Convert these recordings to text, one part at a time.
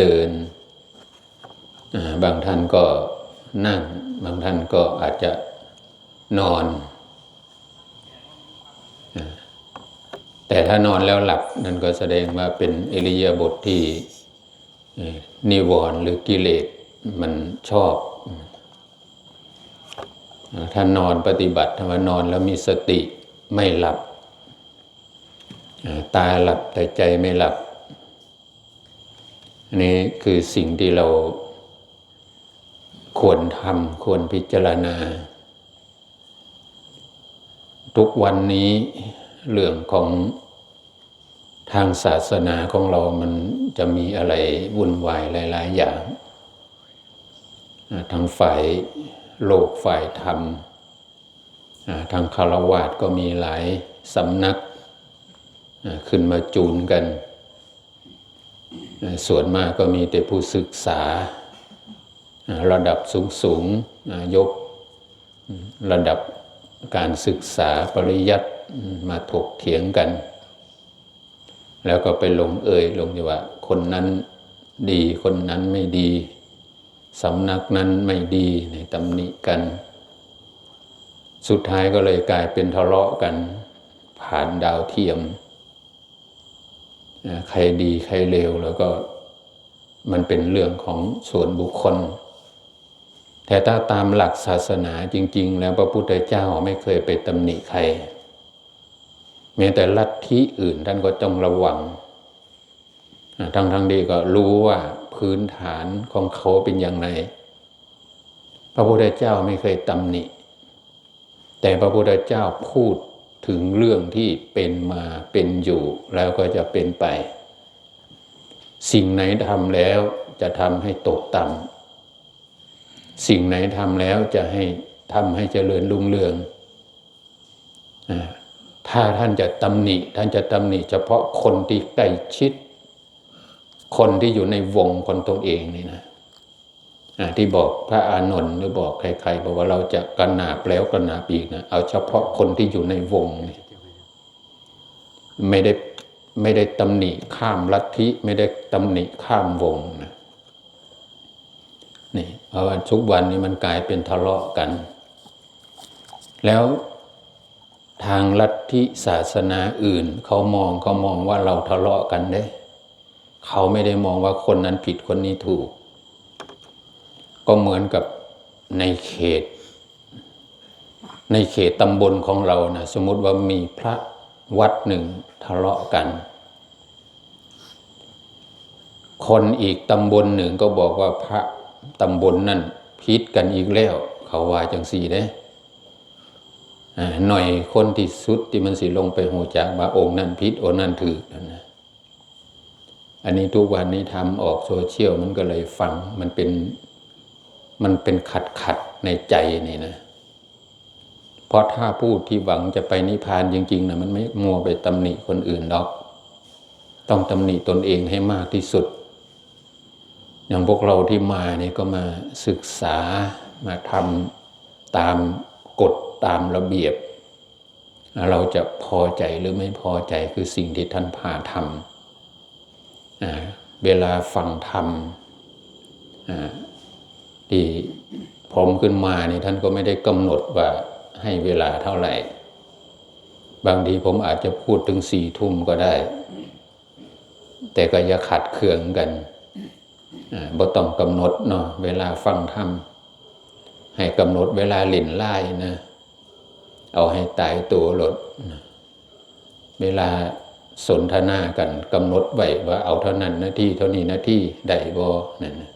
เดินบางท่านก็นั่งบางท่านก็อาจจะนอนแต่ถ้านอนแล้วหลับนั่นก็แสดงว่าเป็นอิริยาบถที่นิวรณ์หรือกิเลสมันชอบถ้านอนปฏิบัติถ้าว่านอนแล้วมีสติไม่หลับตาหลับแต่ใจไม่หลับอันนี้คือสิ่งที่เราควรทำควรพิจารณาทุกวันนี้เรื่องของทางศาสนาของเรามันจะมีอะไรวุ่นวายหลายๆอย่างทางฝ่ายโลกฝ่ายธรรมทางฆราวาสก็มีหลายสำนักขึ้นมาจูนกันส่วนมากก็มีแต่ผู้ศึกษาระดับสูงยกระดับการศึกษาปริยัติมาถกเถียงกันแล้วก็ไปลงที่ว่าคนนั้นดีคนนั้นไม่ดีสำนักนั้นไม่ดีในตำหนิกันสุดท้ายก็เลยกลายเป็นทะเลาะกันผ่านดาวเทียมใครดีใครเลวแล้วก็มันเป็นเรื่องของส่วนบุคคลแต่ถ้าตามหลักศาสนาจริงๆแล้วพระพุทธเจ้าไม่เคยไปตำหนิใครแม้แต่ลัทธิอื่นท่านก็ต้องระวังทั้งดีก็รู้ว่าพื้นฐานของเขาเป็นอย่างไรพระพุทธเจ้าไม่เคยตำหนิแต่พระพุทธเจ้าพูดถึงเรื่องที่เป็นมาเป็นอยู่แล้วก็จะเป็นไปสิ่งไหนทำแล้วจะทำให้ตกต่ำสิ่งไหนทำแล้วจะทำให้เจริญรุ่งเรืองถ้าท่านจะตำหนิเฉพาะคนที่ใกล้ชิดคนที่อยู่ในวงคนตนเองนี่นะที่บอกพระอานนท์หรือบอกใครๆบอกว่าเราจะกระหนาบแล้วกระหนาบอีกนะเอาเฉพาะคนที่อยู่ในวงนี่ไม่ได้ตำหนิข้ามลัทธิไม่ได้ตำหนิข้ามวงนะนี่เพราะว่าทุกวันนี้มันกลายเป็นทะเลาะกันแล้วทางลัทธิศาสนาอื่นเขามองว่าเราทะเลาะกันเด้เขาไม่ได้มองว่าคนนั้นผิดคนนี้ถูกก็เหมือนกับในเขตตำบลของเรานะสมมติว่ามีพระวัดหนึ่งทะเลาะกันคนอีกตำบลหนึ่งก็บอกว่าพระตำบลนั่นผิดกันอีกแล้วเขาว่าจังสี่เด้หน่อยคนที่สุดที่มันสิลงไปหูจักว่าองค์นั้นผิดองค์นั้นถูกนั่นนะอันนี้ทุกวันนี้ทำออกโซเชียลมันก็เลยฟังมันเป็นขัดในใจนี่นะเพราะถ้าผู้ที่หวังจะไปนิพพานจริงๆนะมันไม่มัวไปตำหนิคนอื่นหรอกต้องตำหนิตนเองให้มากที่สุดอย่างพวกเราที่มาเนี่ยก็มาศึกษามาทำตามกฎตามระเบียบเราจะพอใจหรือไม่พอใจคือสิ่งที่ท่านพาทำเวลาฟังธรรมที่ผมขึ้นมานี่ท่านก็ไม่ได้กำหนดว่าให้เวลาเท่าไหร่บางทีผมอาจจะพูดถึง4 ทุ่มก็ได้แต่ก็อย่าขัดเคืองกันบ่ต้องกำหนดเนาะเวลาฟังธรรมให้กำหนดเวลาเล่นไล่นะเอาให้ตายตัวหลดเวลาสนทนากันกำหนดไว้ว่าเอาเท่านั้นนาทีเท่านี้นาทีได้บ่นั่นนะ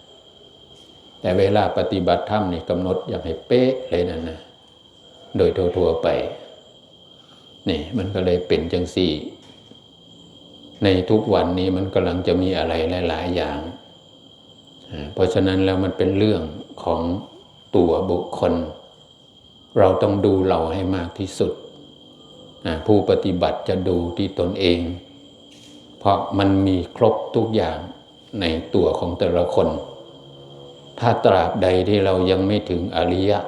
แต่เวลาปฏิบัติธรรมนี่กำหนดอย่างให้เป๊ะเลยนั่นนะโดยทั่วไปนี่มันก็เลยเป็นจังสี่ในทุกวันนี้มันกำลังจะมีอะไรหลายๆอย่างเพราะฉะนั้นแล้วมันเป็นเรื่องของตัวบุคคลเราต้องดูเราให้มากที่สุดผู้ปฏิบัติจะดูที่ตนเองเพราะมันมีครบทุกอย่างในตัวของแต่ละคนถ้าตราบใดที่เรายังไม่ถึงอริยะ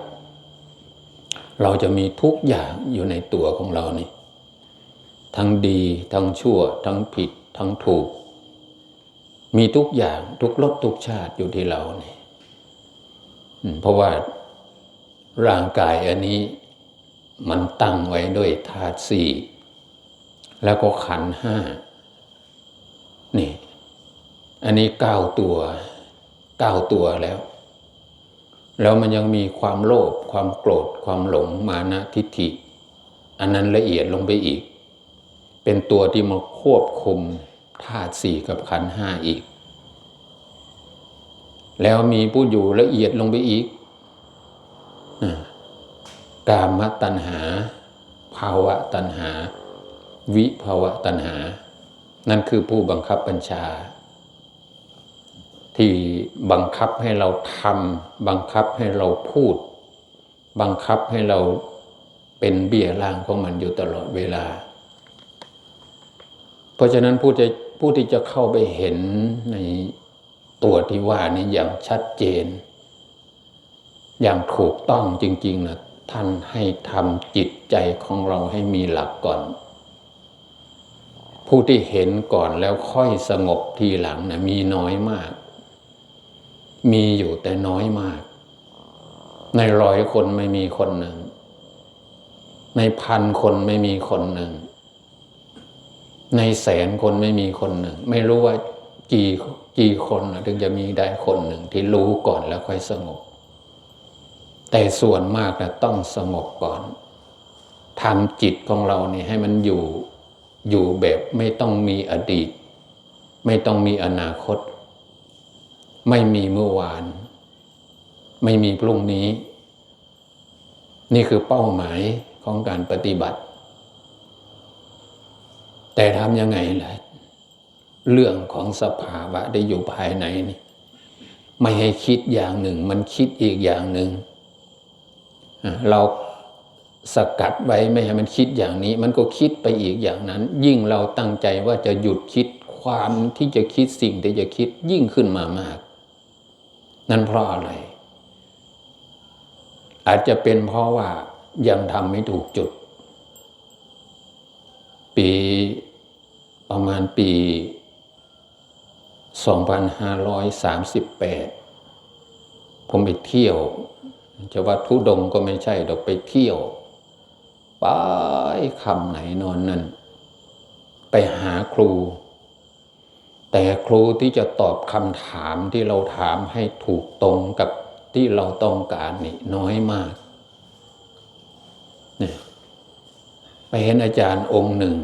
เราจะมีทุกอย่างอยู่ในตัวของเรานี่ทั้งดีทั้งชั่วทั้งผิดทั้งถูก มีทุกอย่างทุกรสทุกชาติอยู่ที่เราเนี่ยเพราะว่าร่างกายอันนี้มันตั้งไว้ด้วยธาตุสี่แล้วก็ขันธ์ห้านี่อันนี้9 ตัวแล้วมันยังมีความโลภความโกรธความหลงมานะทิฏฐิอันนั้นละเอียดลงไปอีกเป็นตัวที่มาควบคุมธาตุสี่กับขันธ์ห้าอีกแล้วมีผู้อยู่ละเอียดลงไปอีกกามตัณหาภาวะตัณหาวิภาวะตัณหานั่นคือผู้บังคับบัญชาที่บังคับให้เราทำบังคับให้เราพูดบังคับให้เราเป็นเบี้ยล่างของมันอยู่ตลอดเวลาเพราะฉะนั้นผู้ที่จะเข้าไปเห็นในตัวที่ว่านี้อย่างชัดเจนอย่างถูกต้องจริงๆนะท่านให้ทำจิตใจของเราให้มีหลักก่อนผู้ที่เห็นก่อนแล้วค่อยสงบทีหลังนะมีน้อยมากมีอยู่แต่น้อยมากใน100 คนไม่มีคนหนึ่งใน1,000 คนไม่มีคนหนึ่งใน100,000 คนไม่มีคนหนึ่งไม่รู้ว่ากี่คนถึงจะมีได้คนหนึ่งที่รู้ก่อนแล้วค่อยสงบแต่ส่วนมากนะต้องสงบก่อนทำจิตของเราเนี่ยให้มันอยู่แบบไม่ต้องมีอดีตไม่ต้องมีอนาคตไม่มีเมื่อวานไม่มีพรุ่งนี้นี่คือเป้าหมายของการปฏิบัติแต่ทำยังไงล่ะเรื่องของสภาวะได้อยู่ภายในนี่ไม่ให้คิดอย่างหนึ่งมันคิดอีกอย่างหนึ่งเราสกัดไว้ไม่ให้มันคิดอย่างนี้มันก็คิดไปอีกอย่างนั้นยิ่งเราตั้งใจว่าจะหยุดคิดความที่จะคิดสิ่งที่จะคิดยิ่งขึ้นมามากนั่นเพราะอะไรอาจจะเป็นเพราะว่ายังทำไม่ถูกจุดประมาณปี 2538 ผมไปเที่ยวจะว่าธุดงค์ก็ไม่ใช่ดอกไปเที่ยวไปคำไหนนอนนั่นไปหาครูแต่ครูที่จะตอบคำถามที่เราถามให้ถูกตรงกับที่เราต้องการนี่น้อยมากไปเห็นอาจารย์องค์หนึ่ง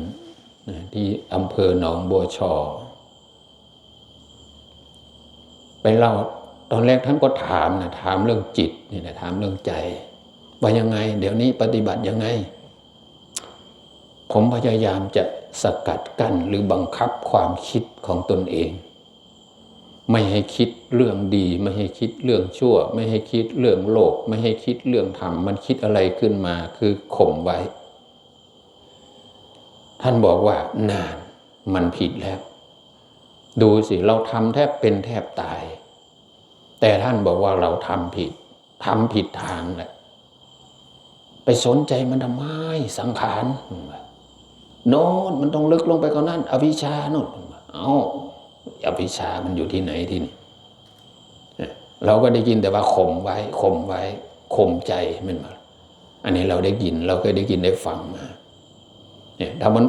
ที่อำเภอหนองบัวชอไปเล่าตอนแรกท่านก็ถามเรื่องจิตนี่นะถามเรื่องใจว่ายังไงเดี๋ยวนี้ปฏิบัติยังไงผมพยายามจะสกัดกั้นหรือบังคับความคิดของตนเองไม่ให้คิดเรื่องดีไม่ให้คิดเรื่องชั่วไม่ให้คิดเรื่องโลภไม่ให้คิดเรื่องธรรมมันคิดอะไรขึ้นมาคือข่มไว้ท่านบอกว่านานมันผิดแล้วดูสิเราทำแทบเป็นแทบตายแต่ท่านบอกว่าเราทำผิดทางแหละไปสนใจมันทำไมสังขารโน่นมันต้องลึกลงไปกว่านั้นอวิชชาโน่นอวิชชามันอยู่ที่ไหนที่นี่เราก็ได้ยินแต่ว่าข่มไว้ข่มใจมันมาอันนี้เราได้ยินเราเคยได้ยินได้ฟังมาเนี่ยถ้ามัน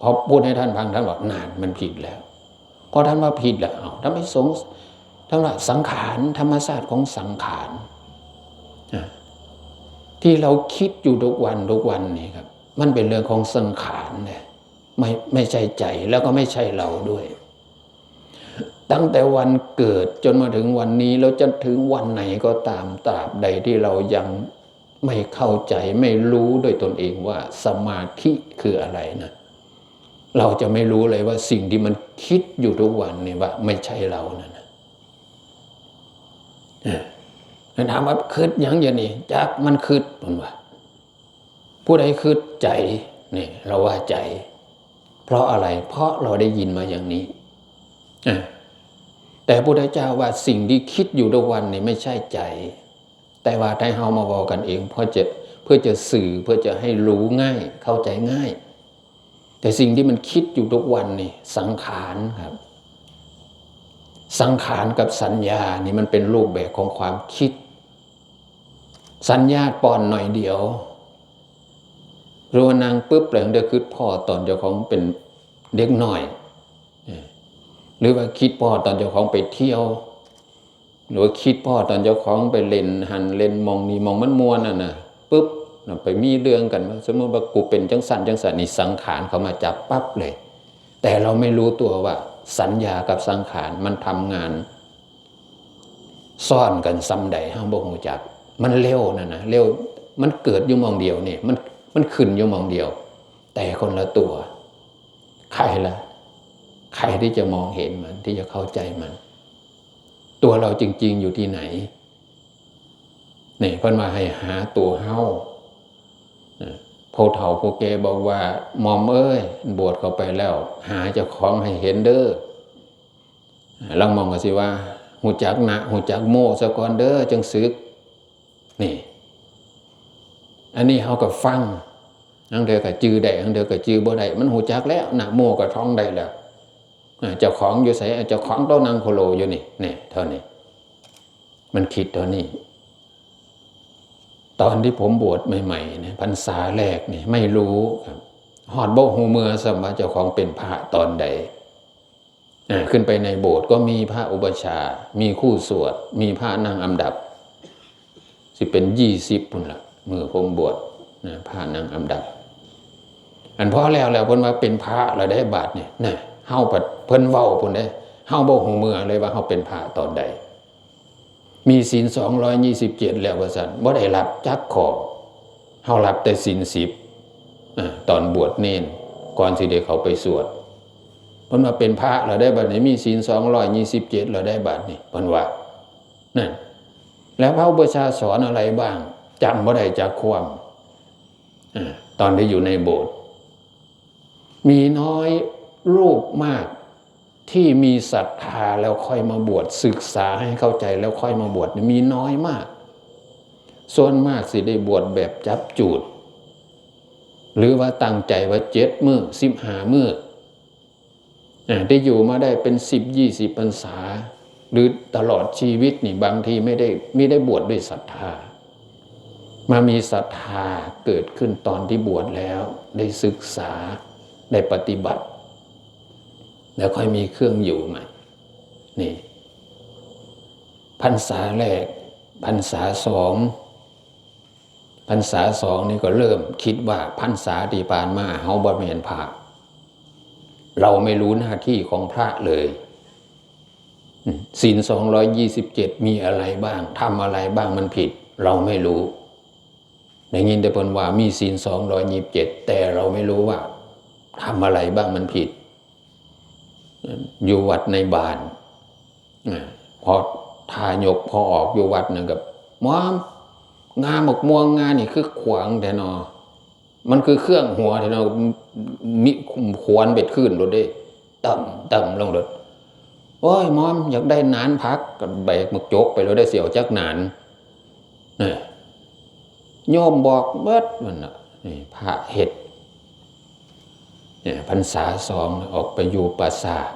พอพูดให้ท่านฟังท่านบอกนานมันผิดแล้วพอท่านว่าผิดแล้วท่านไม่สงท่านว่าสังขารธรรมชาติของสังขารที่เราคิดอยู่ทุกวันนี่ครับมันเป็นเรื่องของสังขารเนี่ยไม่ใช่ใจแล้วก็ไม่ใช่เราด้วยตั้งแต่วันเกิดจนมาถึงวันนี้แล้วจะถึงวันไหนก็ตามตราบใดที่เรายังไม่เข้าใจไม่รู้ด้วยตนเองว่าสมาธิคืออะไรนะเราจะไม่รู้เลยว่าสิ่งที่มันคิดอยู่ทุกวันนี่ว่าไม่ใช่เรานะถามว่าคิดอย่างนี้จักมันคิดมันว่าผู้ใดคิดใจนี่เราว่าใจเพราะอะไรเพราะเราได้ยินมาอย่างนี้แต่พระพุทธเจ้าว่าสิ่งที่คิดอยู่ทุกวันนี่ไม่ใช่ใจแต่ว่าให้เฮามาบอกกันเองเพื่อจะสื่อเพื่อจะให้รู้ง่ายเข้าใจง่ายแต่สิ่งที่มันคิดอยู่ทุกวันนี่สังขารครับ สังขารกับสัญญานี่มันเป็นรูปแบบของความคิดสัญญาป้อนหน่อยเดียวรัวนางปุ๊บแหลงเดือคิดพ่อตอนเจ้าของเป็นเด็กหน่อยหรือว่าคิดพ่อตอนเจ้าของไปเที่ยวหรือว่าคิดพ่อตอนเจ้าของไปเล่นหันเล่นมองนี่มองมันมวนน่ะปุ๊บไปมีเรื่องกันสมมติว่ากูเป็นจังสันนี่สังขารเขามาจับปั๊บเลยแต่เราไม่รู้ตัวว่าสัญญากับสังขารมันทำงานซ่อนกันซ้ำใดห้ามบ่ฮู้จักมันเร็วนะเร็วมันเกิดอยู่มองเดียวนี่มันขึ้นอยู่มองเดียวแต่คนละตัวใครล่ะใครที่จะมองเห็นมันที่จะเข้าใจมันตัวเราจริงๆอยู่ที่ไหนนี่เพิ่นมาให้หาตัวเฮาพ่อเฒ่าพ่อแก่บอกว่ามอมเอ้ยบวชเข้าไปแล้วหาเจ้าของให้เห็นเด้อลองมองกันสิว่าหูจักนะหูจักโม่ซะก่อนเด้อจังสึกนี่อันนี้เฮาก็ฟังอังเดียวก็จื้อได้อังเดียวก็จื้อบ่ได้มันหูจักแล้วนะโม่ก็ท่องได้แล้วเจ้าของอยู่ไสเจ้าของต้นนางโคโลอยู่นี่เท่านี้มันคิดเท่านี้ตอนที่ผมบวชใหม่ๆเนี่ยพรรษาแรกนี่ไม่รู้ครับฮอดบ่ฮู้เมื่อสมัยเจ้าของเป็นพระตอนใดขึ้นไปในโบสถ์ก็มีพระอุปชามีคู่สวดมีพระนั่งอันดับสิเป็น20พุ่นล่ะมื้อผมบวชนะพระนั่งอันดับอันพอแล้วเพิ่นว่าเป็นพระแล้วได้บาดนี่นะเฮาปัดเพิ่นเว้าพุ่นเด้เฮาบ่ฮู้เมื่อเลยว่าเฮาเป็นพระตอนใดมีศีล227แล้วว่าซั่นบ่ได้รับจักข้อเฮารับแต่ศีล10ตอนบวชเณรก่อนสิได้เข้าไปสวดเพิ่นว่าเป็นพระแล้วได้บัดนี้มีศีล227แล้วได้บัดนี้เพิ่นว่านั่นแล้วพระอุปชาสอนอะไรบ้างจำบ่ได้จักความตอนที่อยู่ในโบสถ์มีน้อยรูปมากที่มีศรัทธาแล้วค่อยมาบวชศึกษาให้เข้าใจแล้วค่อยมาบวชมีน้อยมากส่วนมากสิได้บวชแบบจับจูดหรือว่าตั้งใจว่า7 มื้อ15 มื้อที่อยู่มาได้เป็น10-20 พรรษาหรือตลอดชีวิตนี่บางทีไม่ได้บวชด้วยศรัทธามามีศรัทธาเกิดขึ้นตอนที่บวชแล้วได้ศึกษาได้ปฏิบัติแล้วค่อยมีเครื่องอยู่ใหม่นี่พรรษาแรกพรรษา2พรรษา2นี่ก็เริ่มคิดว่าพรรษาที่ผ่านมาเฮาบ่แม่นพระเราไม่รู้หน้าที่ของพระเลยศีล227มีอะไรบ้างทำอะไรบ้างมันผิดเราไม่รู้ได้ยินแต่เพิ่นว่ามีศีล227แต่เราไม่รู้ว่าทำอะไรบ้างมันผิดอยู่วัดในบ้านพอทายกพอออกอยู่วัดนึงกับมอมงาหมกม่วงงานี่คือขวางแต่นอมันคือเครื่องหัวแต่นอมิขวนเบ็ดขึ้นรถได้ต่ำลงรถโอ้ยมอมอยากได้นานพักก็แบกมึกจกไปแล้วได้เสียวจักนานโยมบอกเบิดมันน่ะนี่พระเฮ็ดพรรษา2ออกไปอยู่ปราสาท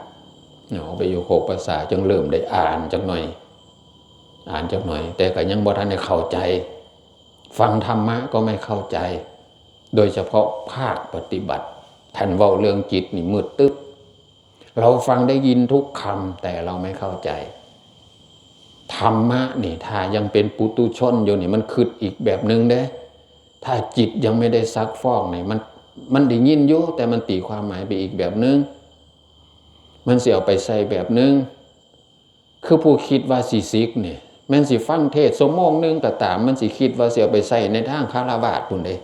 ออกไปอยู่โคกปราสาทจึงเริ่มได้อ่านจักหน่อยแต่ก็ยังบ่ทันได้เข้าใจฟังธรรมะก็ไม่เข้าใจโดยเฉพาะภาคปฏิบัติท่านเว้าเรื่องจิตนี่มืดตึ๊บเราฟังได้ยินทุกคำแต่เราไม่เข้าใจธรรมะนี่ถ้ายังเป็นปุถุชนอยู่นี่มันคิดอีกแบบนึงเด้ถ้าจิตยังไม่ได้ซักฟอกนี่มันได้ยินอยู่แต่มันตีความหมายไปอีกแบบนึงมันสิเอาไปใส่แบบนึงคือผู้คิดว่าสิซิกนี่แม่นสิฟังเทศชั่วโมงนึงก็ตามมันสิคิดว่าสิเอาไปใส่ในทางคฤหัสถ์พุ่นเด้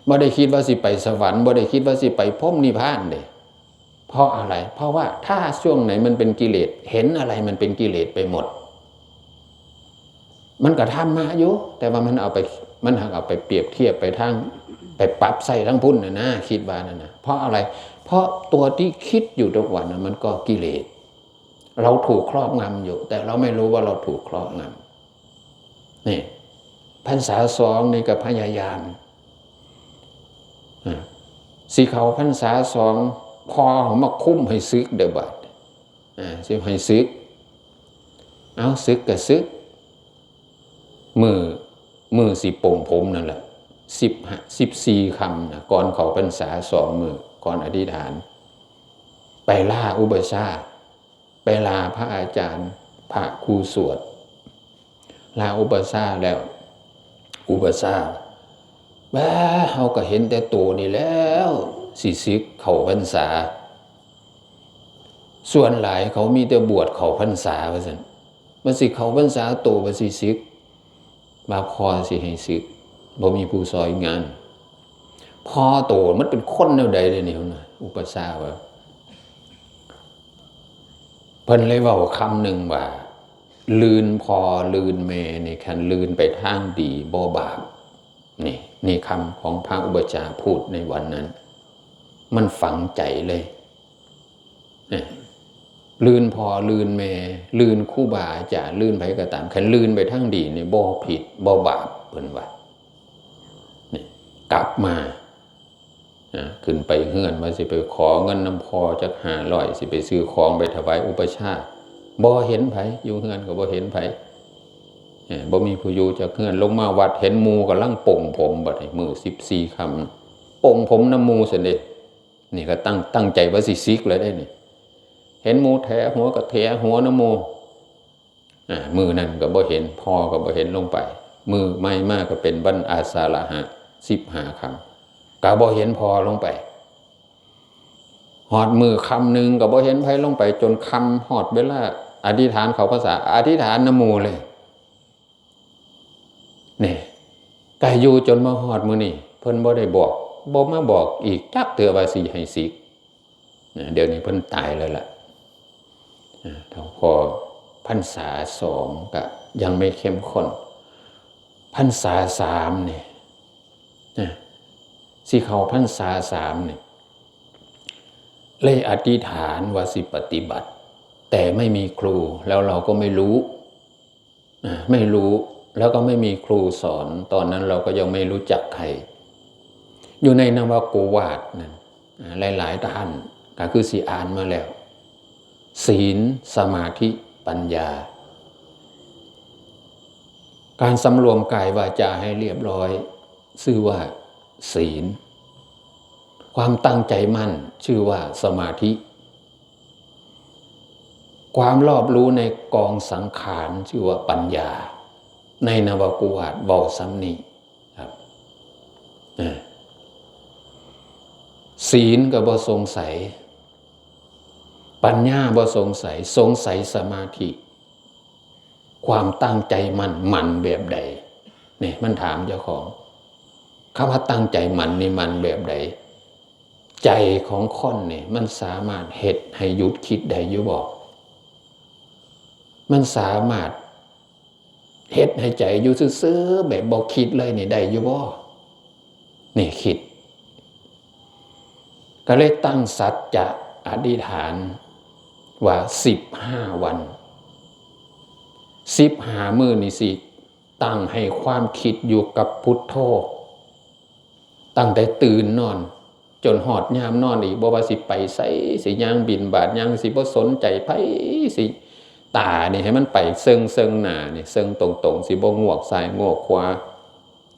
บ่ได้คิดว่าสิไปสวรรค์บ่ได้คิดว่าสิไปพรหมนิพพานเด้เพราะอะไรเพราะว่าถ้าช่วงไหนมันเป็นกิเลสเห็นอะไรมันเป็นกิเลสไปหมดมันก็ทำมาอยู่แต่ว่ามันเอาไปเปรียบเทียบไปทางไปปรับใส่ทั้งพุ่นนะคิดว่านั่นนะเพราะอะไรเพราะตัวที่คิดอยู่ทุกวันมันก็กิเลสเราถูกครอบงำอยู่แต่เราไม่รู้ว่าเราถูกครอบงำนี่พรรษา2นี่ก็พยายามสิเขาพรรษา2พอมาคุ้มให้ซึกเด้อบัด สิให้ซึกเอาซึกก็ซึกมือสิโป่งผมนั่นแหละ14 ค่ำนะก่อนเขาพรรษา2 มื้อก่อนอธิษฐานไปล่าอุปชาไปลาพระอาจารย์พระครูสวดลาอุปชาแล้วอุปชาบ้าเขาก็เห็นแต่ตัวนี่แล้วสิซึกเขาพรรษาส่วนหลายเขามีแต่บวชเขาพรรษาว่าซั่นมันสิเขาพรรษาโตบ่สิซึกมาพอสิให้ซึกบ่มีผู้ซอยงานพอโตมันเป็นคนแนวใดเด้นี่นะอุปชาว่าเพิ่นเลยเว้าคำหนึ่งว่าลืนพอลืนแม่นี่คันลืนไปทางดีบ่บาปนี่คำของพระอุปชาพูดในวันนั้นมันฝังใจเลยลืนพอลืนแม่ลืนครูบาอาจารย์ลืนไผก็ตามคันลืนไปทางดีนี่บ่ผิดบ่บาปเพิ่นว่านี่กลับมาขึ้นไปเฮือนว่าสิไปขอเงินน้ำพอจัก500สิไปซื้อของไปถวายอุปชาบ่เห็นไผอยู่เฮือนก็บ่เห็นไผบ่มีผู้อยู่จักเฮือนลงมาวัดเห็นหมู่กำลังปลงผมบัดนี้มื้อ14 ค่ำปลงผมน้ำหมู่ซั่นเด้นี่ก็ตั้งใจว่าสิซิกเลยได้นี่เห็นหมู่แถหัวก็แถหัวน้ำหมู่มือนั่นก็บ่เห็นพอก็บ่เห็นลงไปมือไม่มากก็เป็นวันอาสาฬหะ15 ค่ำก็บ่เห็นพอลงไปหอดมือคำหนึ่งก็บ่เห็นไผลงไปจนคำหอดเวลาอธิษฐานเขาภาษาอธิษฐานน้ำหมู่เลยนี่กายอยู่จนมาหอดมือนี่เพิ่นบ่ได้บอกบ่มาบอกอีกจักเตือว่าสิให้สิกเดี๋ยวนี้เพิ่นตายแล้วล่ะถ้าพอพรรษา2ก็ยังไม่เข้มข้นพรรษา3นี่สิเข้าพรรษา3นี่เลยอธิษฐานว่าสิปฏิบัติแต่ไม่มีครูแล้วเราก็ไม่รู้แล้วก็ไม่มีครูสอนตอนนั้นเราก็ยังไม่รู้จักใครอยู่ในนวโกวาทนั่นหลายๆท่านก็คือสิอ่านมาแล้วศีลสมาธิปัญญาการสำรวมกายวาจาให้เรียบร้อยชื่อว่าศีลความตั้งใจมั่นชื่อว่าสมาธิความรอบรู้ในกองสังขารชื่อว่าปัญญาในนวโกวาทเว้าซ้ำนี้ครับศีลก็บ่สงสัยปัญญาบ่สงสัยสมาธิความตั้งใจมันแบบใดนี่มันถามเจ้าของคำว่าตั้งใจนี่มันแบบใดใจของคนนี่มันสามารถเฮ็ดให้หยุดคิดได้อยู่บ่มันสามารถเฮ็ดให้ใจอยู่ซื่อๆแบบบ่คิดเลยนี่ได้อยู่บ่นี่คิดก็เลยตั้งสัจจะอธิษฐานว่า15 วัน15 มื้อนี่สิตั้งให้ความคิดอยู่กับพุทโธตั้งแต่ตื่นนอนจนหอดยามนอนอีกบ่ว่าสิไปไสสิย่างบิณฑบาตย่างสิบ่สนใจไผสิตานี่ให้มันไปเซิงหน้านี่เซิงตรงๆสิบ่งวกซ้ายงวกขวา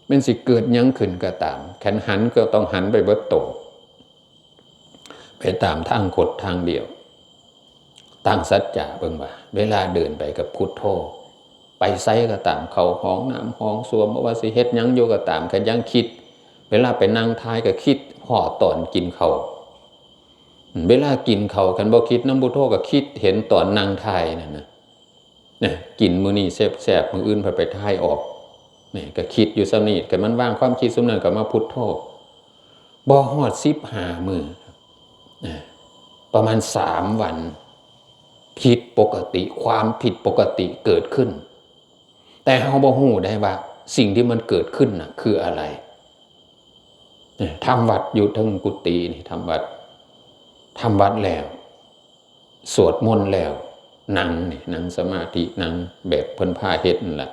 แม่นสิเกิดหยังขึ้นก็ตามแขนหันก็ต้องหันไปเบิดโตไปตามทางกฎทางเดียวตั้งสัจจะเบิ่งว่าเวลาเดินไปกับพุทโธไปไสก็ตามเข้าห้องน้ำห้องส้วมบ่ว่าสิเฮ็ดหยังอยู่ก็ตามก็ยังคิดเวลาไปนั่งทายก็คิดห่อตอนกินข้าวเวลากินข้าวคันบ่คิดนำพุทโธก็คิดเห็นตอนนั่งทายนั่นน่ะกินมื้อนี้แซ่บๆมื้ออื่นพอไปทายออกนี่ก็คิดอยู่ซะนี่ก็มันวางความคิดซุมนั้นก็มาพุทโธบ่ฮอด15 มื้อประมาณ3 วันผิดปกติความผิดปกติเกิดขึ้นแต่เราบ่ฮู้ได้ว่าสิ่งที่มันเกิดขึ้นน่ะคืออะไรทำวัดอยู่ทั้งกุฏินี่ทำวัดแล้วสวดมนต์แล้วนั่งสมาธินั่งแบบเพิ่นพาเฮ็ดนั่นแหละ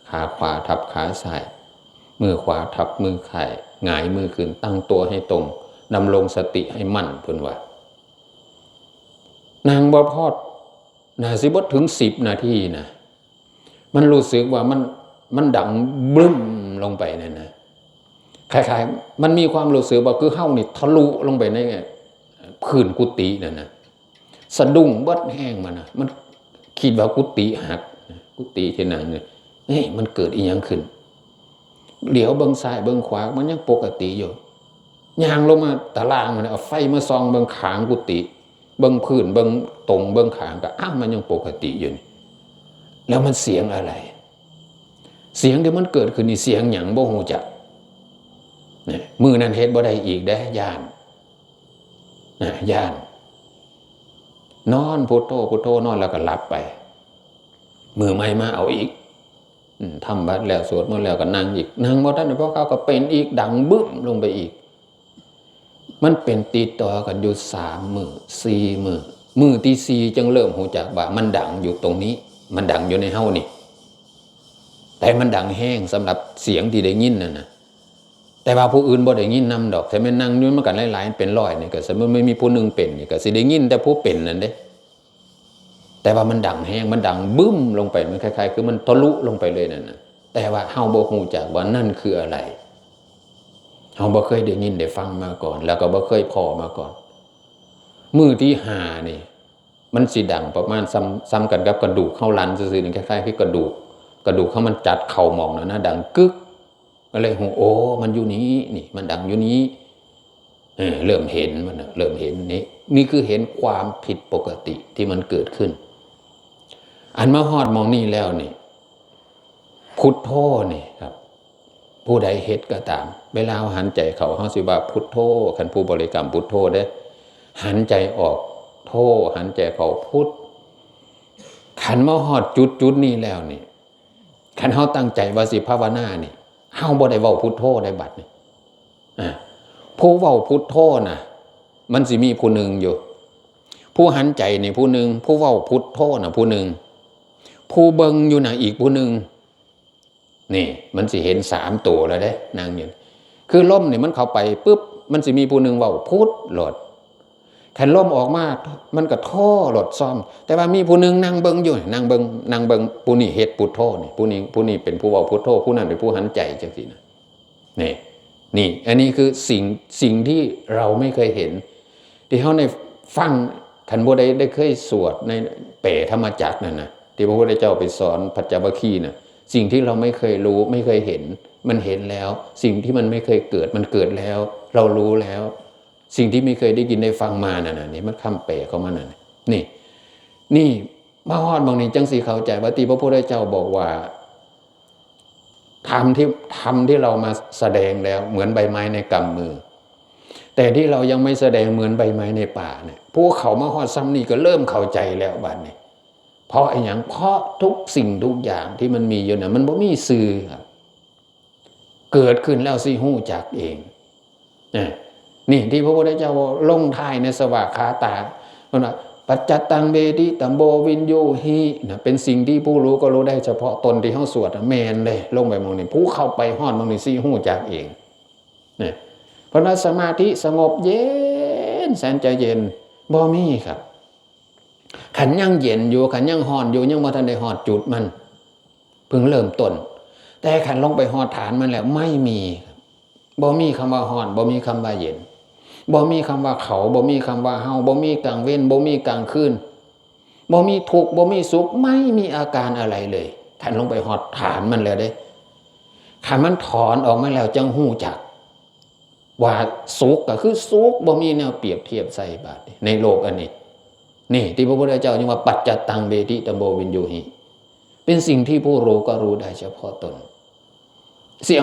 ขาขวาทับขาซ้ายมือขวาทับมือซ้ายหงายมือขึ้นตั้งตัวให้ตรงดำรงสติให้มั่นเพิ่นว่า นางบ่พอดน่าสิบ่ถึง10 นาทีนะมันรู้สึกว่ามันดังบึ้มลงไปนั่นนะคล้ายๆมันมีความรู้สึกว่าคือเฮานี่ทะลุลงไปในพื้นกุฏินั่นนะสะดุ้งเบิดแห้งมันคิดว่ากุฏิหักกุฏิที่นั่งเนี่ยมันเกิดอีหยังขึ้นเหลียวเบิ่งซ้ายเบิ่งขวามันยังปกติอยู่ย่างลงมาตารางมันเอาไฟมาส่องเบิ่งขางกุฏิเบิ่งพื้นเบิ่งตรงเบิ่งขางก็มันยังปกติอยู่นี่แล้วมันเสียงอะไรเสียงที่มันเกิดขึ้นนี่เสียงหยังบ่ฮู้จักมือนั้นเฮ็ดบ่ได้อีกได้ย่านนอนพุทโธพุทโธนอนแล้วก็หลับไปมือใหม่มาเอาอีกทำบัดแล้วสวดมนต์แล้วก็นั่งอีกนั่งบ่ทันเพราะเขาก็เป็นอีกดังบึ้มลงไปอีกมันเป็นติดต่อกันอยู่3 มื้อ4 มื้อที่4จึงเริ่มรู้จักว่ามันดังอยู่ตรงนี้มันดังอยู่ในเฮานี่แต่มันดังแห้งสำหรับเสียงที่ได้ยินนั่นนะแต่ว่าผู้อื่นบ่ได้ยินนำดอกแต่แม่นั่งอยู่มันกันหลายๆเป็นร้อยนี่ก็สมมุติไม่มีผู้นึงเป็นนี่ก็สิได้ยินแต่ผู้เป็นนั่นเด้แต่ว่ามันดังแห้งมันดังบึ้มลงไปมันคล้ายๆคือมันทะลุลงไปเลยนั่นนะแต่ว่าเฮาบ่ฮู้จักว่านั่นคืออะไรเฮาบ่เคยได้ยินได้ฟังมาก่อนแล้วก็บ่เคยพอมาก่อนมื้อที่5นี่มันสิดังประมาณซ้ำกันกับกระดูกเข้าลันซื่อๆนี่คล้ายๆคือกระดูกเขามันจัดเข้าหม่องนะดังกึกก็เลยโอ้มันอยู่นี้นี่มันดังอยู่นี้เริ่มเห็นมันเริ่มเห็นนี่คือเห็นความผิดปกติที่มันเกิดขึ้นอันมาฮอดมองนี่แล้วนี่พุทโธนี่ครับผู้ใดเฮ็ดก็ตามเวลาหันใจเขาเฮาสิว่าพุทโธคันผู้บริกรรมพุทโธเด้หันใจออกโธหันใจเข้าพุทคันมาฮอดจุดนี้แล้วนี่คันเฮาตั้งใจว่าสิภาวนานี่เฮาบ่ได้เว้าพุทโธได้บัดนี่ผู้เว้าพุทโธน่ะมันสิมีผู้หนึ่งอยู่ผู้หันใจนี่ผู้หนึ่งผู้เว้าพุทโธน่ะผู้หนึ่งผู้เบิ่งอยู่น่ะอีกผู้หนึ่งนี่มันสิเห็น3 ตัวแล้วเด้นั่งอยู่คือลมนี่มันเข้าไปปุ๊บมันสิมีผู้หนึ่งเว้าพุทโลดคันลมออกมามันก็โธโลดซ่อมแต่ว่ามีผู้หนึ่งนั่งเบิ่งอยู่นั่งเบิ่งผู้นี้เฮ็ดพุทโธนี่ผู้นี้เป็นผู้เว้าพุทโธผู้นั้นเป็นผู้หันใจจังซี่นะนี่อันนี้คือสิ่งที่เราไม่เคยเห็นที่เฮาได้ฟังคันบ่ได้เคยสวดในเปธรรมจักรนั่นน่ะที่พระพุทธเจ้าไปสอนปัจจวัคคีย์น่ะสิ่งที่เราไม่เคยรู้ไม่เคยเห็นมันเห็นแล้วสิ่งที่มันไม่เคยเกิดมันเกิดแล้วเรารู้แล้วสิ่งที่ไม่เคยได้ยินได้ฟังมานั่นน่ะนี่มันคำแปลของมันน่ะนี่มาฮอดบางนี้จังสิเข้าใจว่าที่พระพุทธเจ้าบอกว่าธรรมที่เรามาแสดงแล้วเหมือนใบไม้ในกำมือแต่ที่เรายังไม่แสดงเหมือนใบไม้ในป่าเนี่ยพวกเขามาฮอดซ้ำนี่ก็เริ่มเข้าใจแล้วบัดนี้เพราะอะไรอย่างเพราะทุกสิ่งทุกอย่างที่มันมีอยู่น่ะมันบ่มีสื่อครับเกิดขึ้นแล้วสิฮู้จักเองนี่ที่พระพุทธเจ้าลงท้ายในสวากขาตาว่าปัจจตังเวทิตัมโบวินโยหินะเป็นสิ่งที่ผู้รู้ก็รู้ได้เฉพาะตนที่เฮาสวดแม่นเลยลงไปมองนี่ผู้เข้าไปฮอดมองนี่สิฮู้จักเองนี่เพราะนั้นสมาธิสงบเย็นแสนใจเย็นบ่มีครับขันยังเย็นอยู่ขันยังฮ้อนอยู่ยังบ่ทันได้ฮอดจุดมันเพิ่งเริ่มต้นแต่ขันลงไปฮอดฐานมันแล้วไม่มีบ่มีคำว่าฮ้อนบ่มีคำว่าเย็นบ่มีคำว่าเขาบ่มีคำว่าเฮาบ่มีกลางเว้นบ่มีกลางคืนบ่มีทุกข์บ่มีสุขไม่มีอาการอะไรเลยขันลงไปฮอดฐานมันแล้วเด้ขันมันถอนออกมาแล้วจังฮู้จักว่าสุขก็คือสุขบ่มีแนวเปรียบเทียบใส่บาดในโลกอันนี้นี่ที่พระพุทธเจ้าจึงว่าปัจจตังเวทิตัมโบวินโยหิเป็นสิ่งที่ผู้รู้ก็รู้ได้เฉพาะตนเสีย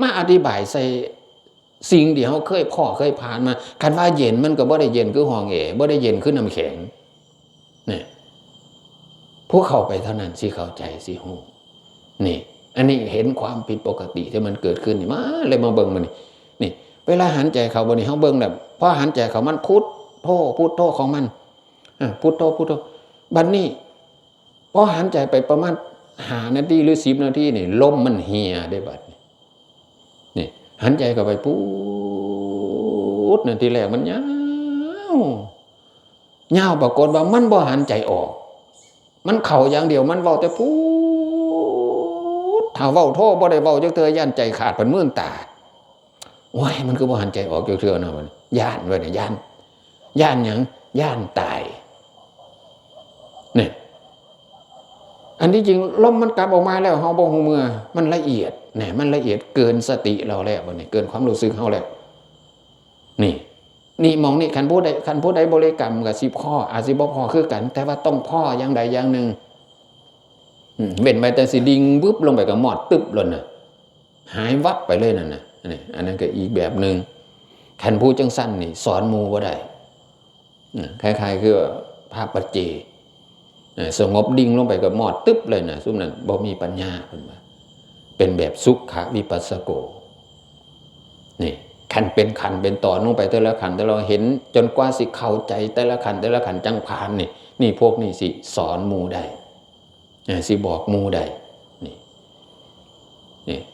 มาอธิบายใส่สิ่งที่เขาเคยผ่านมาคันว่าเย็นมันก็บ่ได้เย็นคือห้องบ่ได้เย็นคือน้ำแข็งนี่พวกเข้าไปเท่านั้นสิเข้าใจสิฮู้นี่อันนี้เห็นความผิดปกติที่มันเกิดขึ้นนี่มาเลยมาเบิ่งมันนี่เวลาหันใจเข้าบ่นี่เฮาเบิ่งแบบพอหันใจเข้ามันพุทโธของมันพุทโธบัดนี้พอหันใจไปประมาณ5 นาทีหรือ10 นาทีนี่ลมมันเหี่ยได้บัดนี่หันใจเข้าไปพุทนั่นทีแรกมันยาว ยาวปรากฏว่ามันบ่หันใจออกมันเข่าอย่างเดียวมันเว้าแต่พูดถ้าเว้าโทบ่ได้เว้าจักเทื่อย่านใจขาดเป็นมื่นตาโอ้ยมันคือบ่หันใจออกจักเทื่อนะมันย่านเว้ยเนี่ยย่านหยังย่านตายเนี่ยอันที่จริงลมมันกลับออกมาแล้วเฮาบ่ฮู้เมื่อมันละเอียดเนี่ยมันละเอียดเกินสติเราแล้วบัดนี้เกินความรู้สึกเฮาแล้วนี่มองนี่คันผู้ใดบริกรรมกับ10ข้ออาจสิบ่พอคือกันแต่ว่าต้องพ่ออย่างใดอย่างหนึ่งเว้นไปแต่สิดิ่งบึ๊บลงไปกับหมอดตึ๊บเลยน่ะหายวับไปเลยนั่นน่ะนี่อันนั้นก็อีกแบบนึงคันผู้จังสั้นนี่สอนหมู่บ่ได้คล้ายๆคือภาพปัจเจสงบดิ่งลงไปกับหมอดตึ๊บเลยน่ะซุมนั้นบ่มีปัญญาเพิ่นว่าเป็นแบบสุขวิปัสสโกนี่ขันเป็นขันเป็นตอนลงไปแต่ละขันแต่เราเห็นจนกว่าสิเข้าใจแต่ละขันจังผ่านนี่พวกนี้สิสอนหมู่ได้สิบอกหมู่ได้นี่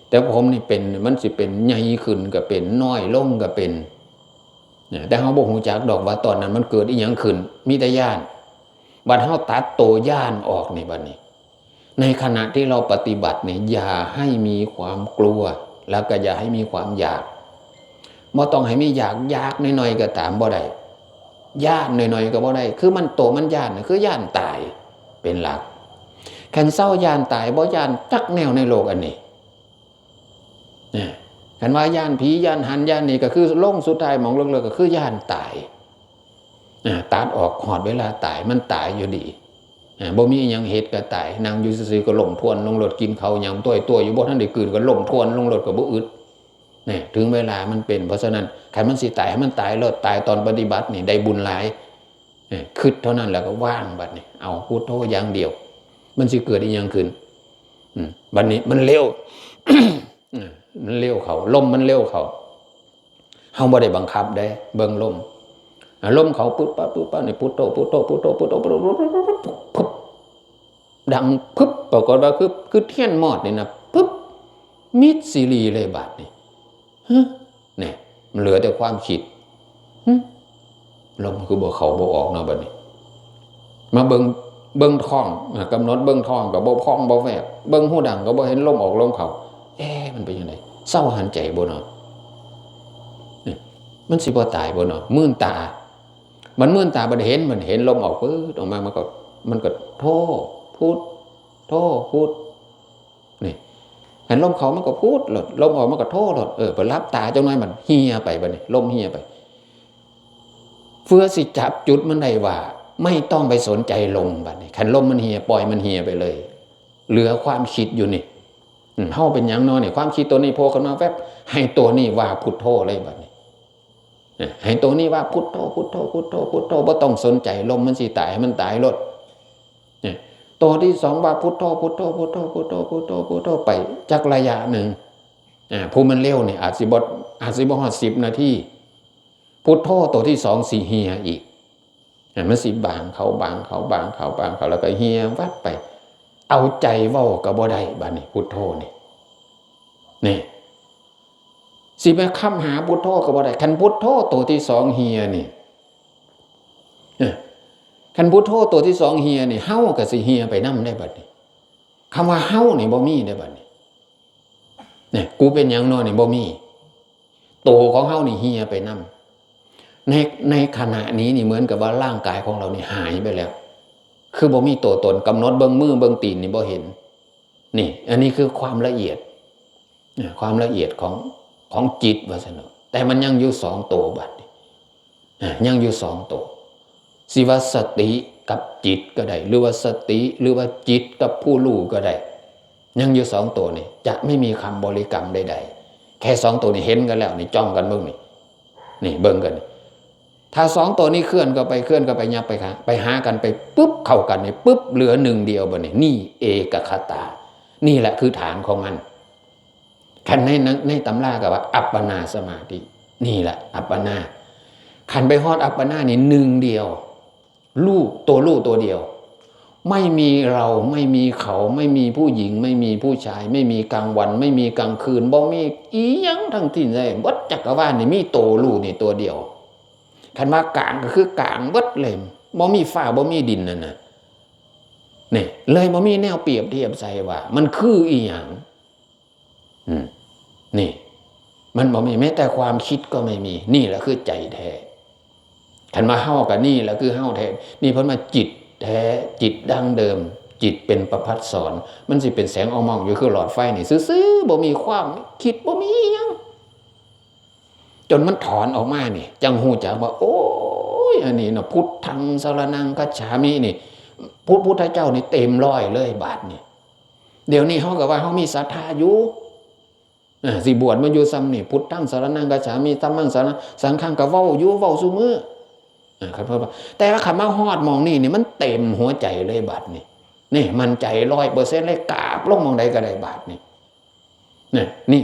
แต่ผมนี่เป็นมันสิเป็นใหญ่ขึ้นก็เป็นน้อยลงก็เป็นแต่เฮาบ่ฮู้จักดอกว่าตอนนั้นมันเกิดอีหยังขึ้นมีแต่ย่านบัดเฮาตัดโตย่านออกนี่บัดนี้ในขณะที่เราปฏิบัติเนี่ยอย่าให้มีความกลัวแล้วก็อย่าให้มีความอยากบ่ต้องให้มีอยากน้อยๆก็ตามบ่ได้ย่านน้อยๆก็บ่ได้คือมันโตมันย่านคือย่านตายเป็นหลักคันเศร้าย่านตายบ่ย่านจักแนวในโลกอันนี้คันว่าย่านผีย่านหันย่านนี่ก็คือลงสุดท้ายมองเลิกๆก็คือย่านตายตัดออกหอดเวลาตายมันตายอยู่ดีบ่มีหยังเฮ็ดก็ตายนั่งอยู่ซื่อๆก็ล้มทวนลงรถกินข้าวหยังตัวอยู่บ่ทันได้กินก็ล้มทวนลงรถก็บ่อึดนี่ถึงเวลามันเป็นเพราะฉะนั้นใครมันสิตายให้มันตายเลิศตายตอนปฏิบัตินี่ได้บุญหลายคิดเท่านั้นแล้วก็ว่างบัดนี้เอาพุทโธอย่างเดียวมันสิเกิดอีหยังขึ้นบัดนี้มันเร็ว มันเร็วเขาลมมันเร็วเขาเฮาบ่ได้บังคับได้เบิ่งลมเขาปึ๊บปั๊บนี่พุทโธปึ๊บดังปึ๊บปรากฏว่าคือเทียนมอดนี่นะปึ๊บมิดซีรีเลยบาดนี่เนี่ยมันเหลือแต่ความคิดลมคือบ่เข้าบ่ออกเนาะบัดนี้มาเบิ่งท้องกำหนดเบิ่งท้องก็บ่พองบ่แวบเบิ่งหูดังก็บ่เห็นลมออกลมเข้ามันเป็นจังได๋เศร้าหันใจบ่เนาะมันสิบ่ตายบ่เนาะมื่นตามันมื่นตามันเห็นลมออกปึ๊ดออกมามันก็โธพูดนี่เห็นลมเขามันก็พูดหลดลมออกมันก็โธหลดไปรับตาจังหน่อยมันเฮียไปบัดนี้ลมเฮียไปเพื่อสิจับจุดมันได้ว่าไม่ต้องไปสนใจลมบัดนี้คันลมมันเฮียปล่อยมันเฮียไปเลยเหลือความคิดอยู่นี่เฮาเป็นหยังเนาะนี่ความคิดตัวนี้โผล่ขึ้นมาแวบให้ตัวนี้ว่าพุทโธเลยบัดนี้ให้ตัวนี้ว่าพุทโธบ่ต้องสนใจลมมันสิตายให้มันตายลดตัวที่สองว่าพุทโธไปจักระยะหนึ่งผู้มันเร็วนี่อาจสิบ่ฮอด10 นาทีพุทโธตัวที่สองสิเฮียอีกมันสิบางเขาแล้วก็เฮียวัดไปเอาใจเว้าก็บ่ได้บัดนี้พุทโธนี่สิไปค้ำหาพุทโธก็บ่ได้คันพุทโธตัวที่สองเฮียนี่คันพุทโธตัวที่สองเฮียนี่เฮาก็สิเฮียไปนำได้บัดนี้คำว่าเฮานี่บ่มีได้บัดนี้เนี่ยกูเป็นหยังเนาะนี่บ่มีตัวของเฮานี่เฮียไปนำในขณะนี้นี่เหมือนกับว่าร่างกายของเรานี่หายไปแล้วคือบ่มีตัวตนกำหนดเบิ่งมือเบิ่งตีนนี่บ่เห็นนี่อันนี้คือความละเอียดของจิตว่าซั่นเนาะแต่มันยังอยู่2ตัวบัดนี้ยังอยู่2ตัวสิว่าสติกับจิตก็ได้หรือว่าสติหรือว่าจิตกับผู้รู้ก็ได้ยังอยู่2ตัวนี่จะไม่มีคำบริกรรมใดๆแค่2ตัวนี่เห็นกันแล้วนี่จ้องกันเบิ่งนี่เบิ่งกันถ้า2ตัวนี้เคลื่อนก็ไปยับไปหากันไปปุ๊บเข้ากันนี่ปุ๊บเหลือ1เดียวบัดนี้นี่เอกคตานี่แหละคือฐานของมันคันในตำราก็ว่าอัปปนาสมาธินี่แหละอัปปนาคันไปฮอดอัปปนานี่1เดียวลูกตัวเดียวไม่มีเราไม่มีเขาไม่มีผู้หญิงไม่มีผู้ชายไม่มีกลางวันไม่มีกลางคืนบ่มีอีหยังทั้งสิ้นเลยเบิดจักรวาลนี่มีตัวลูกนี่ตัวเดียวคันว่ากลางก็คือกลางเบิดเลย บ่มีฟ้าบ่มีดินนั่นน่ะนี่เลยบ่มีแนวเปรียบเทียบใส่ว่ามันคืออีหยังนี่มันบ่มีแม้แต่ความคิดก็ไม่มีนี่แหละคือใจแท้ขันมาเฮ้ากับนี่แหละคือเฮ้าแท้นี่เพิ่นมาจิตแท้จิตดั้งเดิมจิตเป็นประภัสสรมันสิเป็นแสงออกมองอยู่คือหลอดไฟนี่ซื่อๆบ่มีความคิดบ่มีหยังจนมันถอนออกมานี่จังหูจักว่าโอ้ยอันนี้นะพุทธังสรณังคัจฉามินี่พุทธเจ้านี่เต็มร้อยเลยบาทนี่เดี๋ยวนี้เฮาก็ว่าเฮามีศรัทธาอยู่สิบวชมาอยู่ซ้ำนี่พุทธังสรณังคัจฉามิธัมมังสรณังสังฆังก็เว้าอยู่เว้าซุมื้อครับแต่ว่าขันมาฮอดมองนี่มันเต็มหัวใจเลยบาทนี่มันใจ 100% เลยกราบลงมองใดก็ได้บาทนี่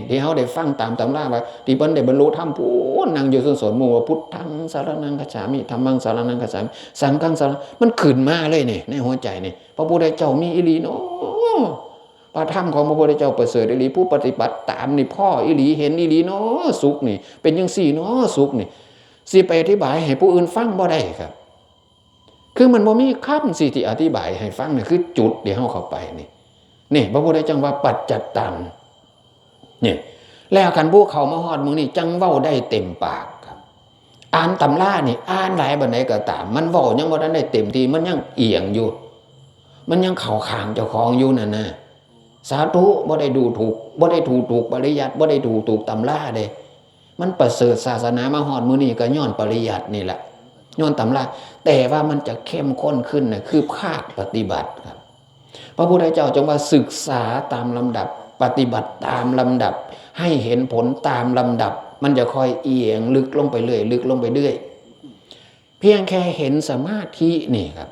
ที่เขาได้ฟังตามตำราว่าที่เพิ่นได้บรรลุธรรมพูนนั่งอยู่สนหมู่ว่าพุทธังสรณังคัจฉามิธัมมังสรณังคัจฉามิสังฆังสรณังมันขึ้นมาเลยนี่ในหัวใจนี่พระพุทธเจ้ามีอีหลีเนาะพระธรรมของพระพุทธเจ้าประเสริฐอีหลีผู้ปฏิบัติตามนี่พ่ออีหลีเห็นอีหลีเนาะสุขนี่เป็นจังซี่เนาะสุขนี่สิไปอธิบายให้ผู้อื่นฟังบ่ได้ครับคือมันบ่มีคำสิที่อธิบายให้ฟังนี่คือจุดที่เฮาเข้าไปนี่พระพุทธเจ้าว่าปัจจัตตังนี่แล้วกันผู้เขามาฮอดมึงนี่จังเว้าได้เต็มปากครับอ่านตำรานี่อ่านหลายบันไดก็ตามมันเว้ายังบ่ทันได้เต็มที่มันยังเอียงอยู่มันยังเข้าข้างเจ้าของอยู่นั่นน่ะสาธุบ่ได้ดูถูกบ่ได้ถูกปริยัติบ่ได้ถูกตำราเด้มันประเสริฐศาสนามาฮอดมื้อนี้ก็ย้อนปริยัตินี่แหละย้อนตำราแต่ว่ามันจะเข้มข้นขึ้นน่ะคือภาคปฏิบัติครับพระพุทธเจ้าจงว่าศึกษาตามลำดับปฏิบัติตามลำดับให้เห็นผลตามลำดับมันจะค่อยเอียงลึกลงไปเรื่อยลึกลงไปเรื่อยเพียงแค่เห็นสมาธินี่ครับ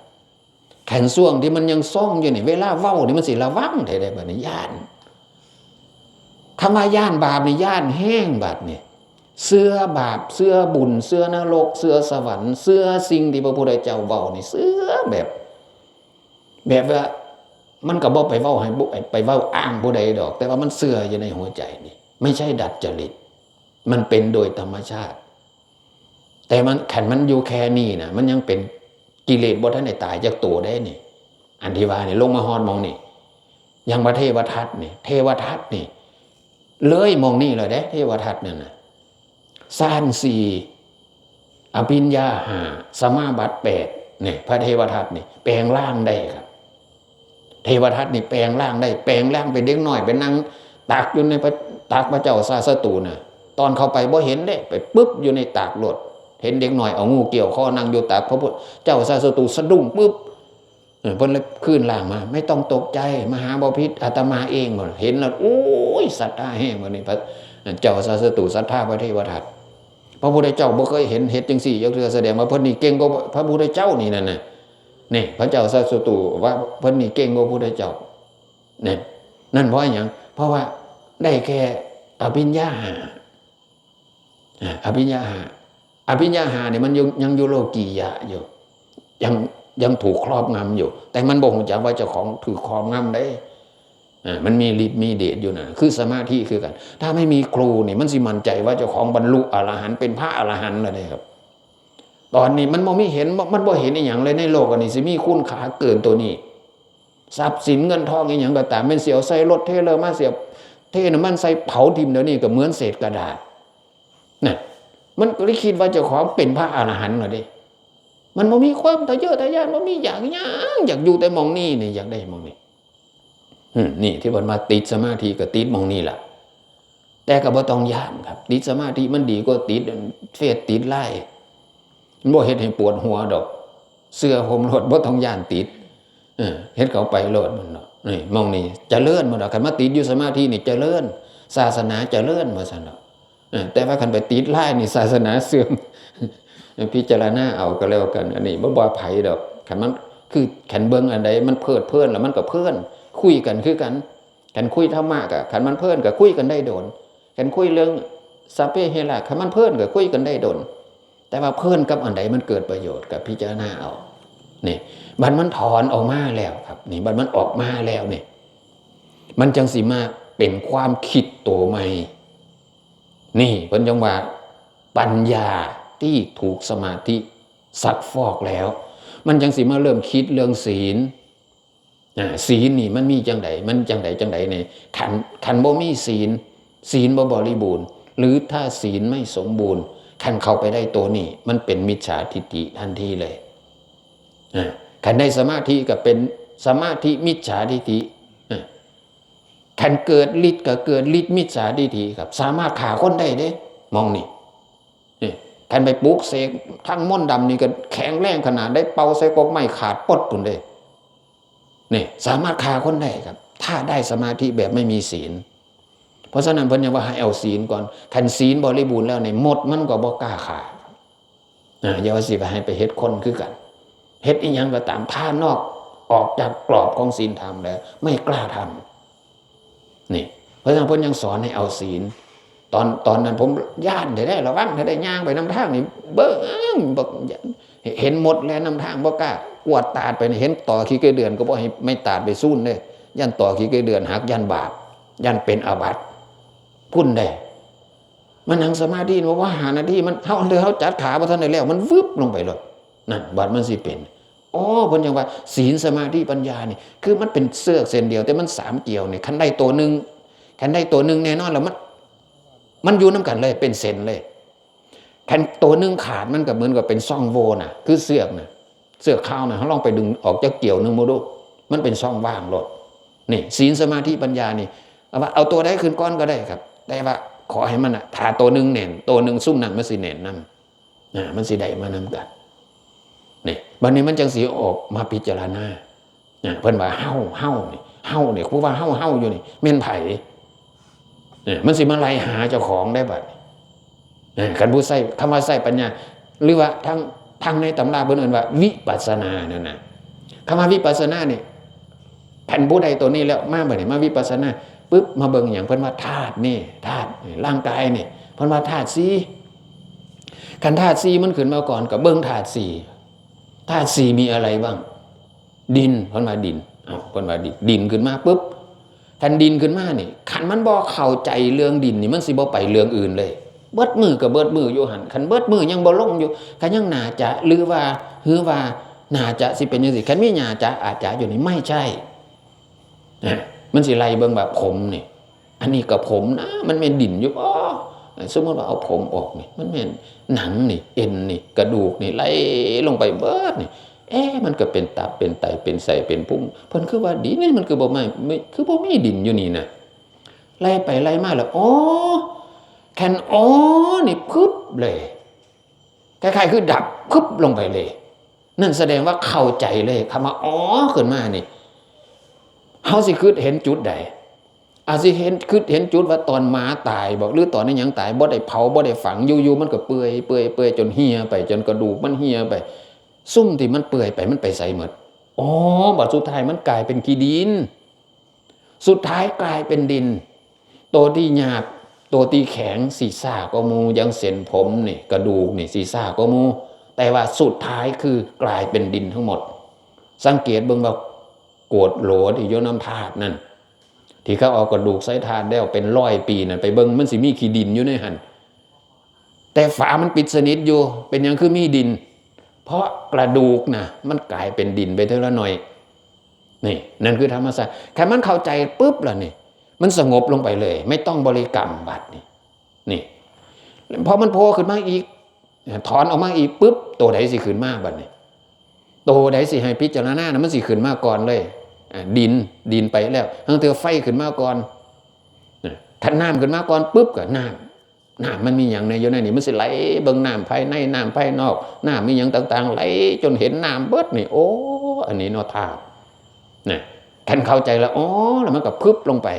แขนส่วงที่มันยังซ่องอยู่นี่เวลาเว้านี่มันสิระวังได้แบบนี้ย่านคำว่าย่านบาปนี่ย่านแห้งบาปนี่เสื้อบาปเสื้อบุญเสื้อนรกเสื้อสวรรค์เสื้อสิ่งที่พระพุทธเจ้าเว้านี่เสื้อแบบว่ามันก็บ่ไปเว้าให้ไปเว้าอ้างผู้ใดดอกแต่ว่ามันเสื่ออยู่ในหัวใจนี่ไม่ใช่ดัดจริตมันเป็นโดยธรรมชาติแต่มันขันมันอยู่แค่นี้นะมันยังเป็นกิเลสบ่ทันได้ตายจากตัวได้นี่อันที่ว่านี่ลงมาฮอดมองนี่ยังพระเทวทัตนี่เทวทัตนี่เลยมองนี่เลยเด้เทวทัตนั่นน่ะซ่าน4อภิญญา5สมาบัติ8นี่พระเทวทัตนี่แปลงร่างได้ครับเทวทัตนี่แปลงร่างได้แปลงร่างเป็นเด็กน้อยเป็นนางตากอยู่ในตากพระเจ้าซาสตูน่ะตอนเข้าไปบ่เห็นเด้ไปปึ๊บอยู่ในตากโลดเห็นเด็กน้อยเอางูเกี่ยวคอนั่งอยู่ตากพระพุทธเจ้าซาสตูสะดุ้งปึ๊บเพิ่นเลยขึ้นล่างมาไม่ต้องตกใจมหาบพิตรอาตมาเองบ่เห็นแล้วโอ้ยศรัทธาแห้งบ่นี่พระเจ้าซาสตูศรัทธาพระเทวทัตพระพุทธเจ้าบ่เคยเห็นเฮ็ดจังซี่จักเทื่อแสดงว่าเพิ่นนี่เก่งกว่าพระพุทธเจ้านี่นั่นน่ะนี่พระเจ้าสัสตูว่าเพิ่นนี่เก่งกว่าพระพุทธเจ้าเนี่ยนั่นเพราะหยังเพราะว่าได้แค่อภิญญา5อภิญญา5เนี่ยมันยังอยู่โลกียะอยู่ยังถูกครอบงำอยู่แต่มันบ่ฮู้จักว่าเจ้าของถูกครอบงำได้มันมีฤทธิ์มีเดชอยู่น่ะคือสมาธิคือกันถ้าไม่มีครูนี่มันสิมั่นใจว่าเจ้าของบรรลุอรหันต์เป็นพระอรหันต์เลยครับตอนนี้มันไม่เห็นมันบ่เห็นอีหยังเลยในโลกอันนี้สิมีคุณค่าเกินตัวนี้ทรัพย์สินเงินทองอีหยังก็ตามเป็นเสียวใส่รถเทเลอร์มาเสียบเทน้ำมันใส่เผาทิ่มเดี๋ยวนี้ก็เหมือนเศษกระดาษน่ะมันก็เลยคิดว่าเจ้าของเป็นพระอรหันต์เหรอเด้มันบ่มีความทะเยอทะยานบ่มีอยากอยู่แต่มองนี่อยากได้มองนี่นี่ที่เพิ่นมาติดสมาธิก็ติดมองนี่ล่ะแต่ก็บ่ต้องย่านครับติดสมาธิมันดีกว่าติดเฟซติดไลน์มันบ่เฮ็ดให้ปวดหัวดอกเสื้อห่มรถบ่ต้องย่านติดเฮ็ดเขาไปโลดมันเนาะนี่มองนี่เจริญบ่ดอกคันมาติดอยู่สมาธินี่เจริญศาสนาเจริญว่าซั่นเนาะแต่ว่าคันไปติดไลน์นี่ศาสนาเสื่อมพิจารณาเอาก็แล้วกันอันนี้บ่ไผดอกคันมันคือคันเบิ่งอันใดมันเพลิดเพลินแล้วมันก็เพลินคุยกันคือกันคันคุยธรรมะก็คันมันเพลินก็คุยกันได้โดนคันคุยเรื่องสัพเพเหระคันมันเพลินก็คุยกันได้โดนแต่ว่าเพลินกับอันใดมันเกิดประโยชน์กับพิจารณาเอานี่บัดมันถอนออกมาแล้วครับนี่บัดมันออกมาแล้วนี่มันจังสิมาเป็นความคิดตัวใหม่นี่เพิ่นจังว่าปัญญาที่ถูกสมาธิซักฟอกแล้ว มันจังสิมาเริ่มคิดเรื่องศีลศีลนี่มันมีจังไดมันจังไดเนี่ยขันบ่มีศีลบ่บริบูรณ์หรือถ้าศีลไม่สมบูรณ์ขันเข้าไปได้ตัวนี้มันเป็นมิจฉาทิฏฐิทันทีเลยขันได้สมาธิก็เป็นสมาธิมิจฉาทิฏฐิขันเกิดฤทธิ์ก็เกิดฤทธิ์มิจฉาทิฏฐิครับสามารถฆ่าคนได้เด้มองนี่ขันไปปลุกเสกทั้งมนต์ดำนี่ก็แข็งแรงขนาดได้เป่าใส่กบไม้ขาดปดปุ่นเลยนี่สามารถฆ่าคนได้ครับถ้าได้สมาธิแบบไม่มีศีลเพราะฉะนั้นเพิ่นยังว่าให้เอาศีลก่อนขันศีลบริบูรณ์แล้วในหมดมันก็บ่กล้าฆ่าอย่าว่าสิไปให้ไปเฮ็ดคนคือกันเฮ็ดอีหยังก็ตามถ้านอกออกจากกรอบของศีลธรรมแล้วไม่กล้าทำนี่เพราะฉะนั้นเพิ่นยังสอนให้เอาศีลตอนนั้นผมย่านได้ระวังได้ย่างไปนำทางนี่เบิ่งเห็นหมดแล้วนำทางบ่กล้ากวดตาดไปเห็นต่อขี้ไก่เดือนก็บ่ให้ไม่ตาดไปสู้เด้ยันต่อขี้ไก่เดือนหักยันบาปยันเป็นอาบัติพุ่นได้มันนั่งสมาธิว่าหานาทีมันเฮาจัดขาบ่ทันได้แล้วมันวึบลงไปเลยนั่นบาดมันสิเป็นอ๋อเพิ่นยังว่าศีลสมาธิปัญญานี่คือมันเป็นเสือกเส้นเดียวแต่มัน3เกี่ยวนี่คันได้ตัวนึงแน่นอนแล้วมันอยู่นำกันเลยเป็นเส้นเลยคันตัวนึงขาดมันก็เหมือนกับเป็นซ่องโหว่น่ะคือเสือกน่ะเสือกข้าวน่ะเฮาลองไปดึงออกจากเกี่ยวนึงบ่ดูมันเป็นช่องว่างโลดนี่ศีลสมาธิปัญญานี่เอาตัวใดขึ้นก้อนก็ได้ครับแต่ว่าขอให้มันถ้าตัวนึงแน่นตัวนึงซุ่มนั่นมันสิแน่นนำมันสิได้มานำกันนี่บัดนี้มันจังสิออกมาพิจารณาเพิ่นว่าเฮานี่ผู้ว่าเฮาอยู่นี่แม่นไผมันสิมาไล่หาเจ้าของได้บัดคันผู้ใช้คำว่าใช้ปัญญาหรือว่าทางในตำราเพิ่นเอิ้นว่าวิปัสสนานั่นน่ะคำว่าวิปัสสนานี่คันผู้ใดตัวนี้แล้วมาบัดนี้มาวิปัสสนาปึ๊บมาเบิ่งหยังเพิ่นว่าธาตุนี่ร่างกายนี่เพิ่นว่าธาตุ4คันธาตุ4มันขึ้นมาก่อนก็เบิ่งธาตุ4ธาตุ4มีอะไรบ้างดินเพิ่นว่าดินเพิ่นว่าดินขึ้นมาปึ๊บคันดินขึ้นมานี่คันมันบ่เข้าใจเรื่องดินนี่มันสิบ่ไปเรื่องอื่นเลยเบิดมือก็เบิดมืออยู่หั่นคันเบิดมือยังบ่ลงอยู่คันยังน่าจะหรือว่าน่าจะสิเป็นจังซี่คันมีน่าจะอาจจะอยู่นี่ไม่ใช่มันสิไล่เบิ่งแบบผมนี่อันนี้ก็ผมนะมันเป็นดินอยู่บ่สมมติว่าเอาผมออกนี่มันเป็นหนังนี่เอ็นนี่กระดูกนี่ไล่ลงไปเบิดนี่มันก็เป็นตับเป็นไตเป็นไส้เป็นพุงเพิ่นคือว่าดินนี่มันคือบ่ไม่คือบ่มีดินอยู่นี่นะไล่ไปไล่มาแล้วแค่นนี่พึบเลยคล้ายๆคือดับพึบลงไปเลยนั่นแสดงว่าเข้าใจเลยคำว่าขึ้นมานี่เฮาสิคิดเห็นจุดใดอาจสิคิดเห็นจุดว่าตอนหมาตายบอกหรือตอนนั้นยังตายบ่ได้เผาบ่ได้ฝังอยู่ๆมันก็เปื่อยจนเหี่ยไปจนกระดูกมันเหี่ยไปซุ่มที่มันเปื่อยไปมันไปใส่หมดบัดสุดท้ายมันกลายเป็นขี้ดินสุดท้ายกลายเป็นดินตัวที่หยาบตัวที่แข็งศีรษะก็มูยังเส้นผมนี่กระดูกนี่ศีรษะก็มูแต่ว่าสุดท้ายคือกลายเป็นดินทั้งหมดสังเกตเบิ่งว่าโกรธโหลที่อยู่น้ำธาตุนั่นที่เขาเอากระดูกใส่ธาตุแล้วเป็น100 ปีนั่นไปเบิ่งมันสิมีขี้ดินอยู่ในหั่นแต่ฝามันปิดสนิทอยู่เป็นหยังคือมีดินเพราะกระดูกน่ะมันกลายเป็นดินไปเท่าละหน่อยนี่นั่นคือธรรมชาติแค่มันเข้าใจปุ๊บแล้วนี่มันสงบลงไปเลยไม่ต้องบริกรรมบัดนี่พอมันโผล่ขึ้นมาอีกถอนออกมาอีกปุ๊บตัวใดสิขึ้นมาบัดนี่ตัวใดสิให้พิจารณานะมันสิขึ้นมาก่อนเลยดินไปแล้วทั้งเธอไฟขึ้นมาก่อนถ้าน้ำขึ้นมาก่อนปุ๊บก็น้ำมันมีอย่างในอยู่ในนี่มันสิไหลเบิ่งน้ำภายในน้ำภายนอกน้ำมีอย่างต่างๆไหลจนเห็นน้ำเบิดนี่อันนี้เนาะธาตุนะท่านเข้าใจแล้วแล้วมันก็พึบลงไป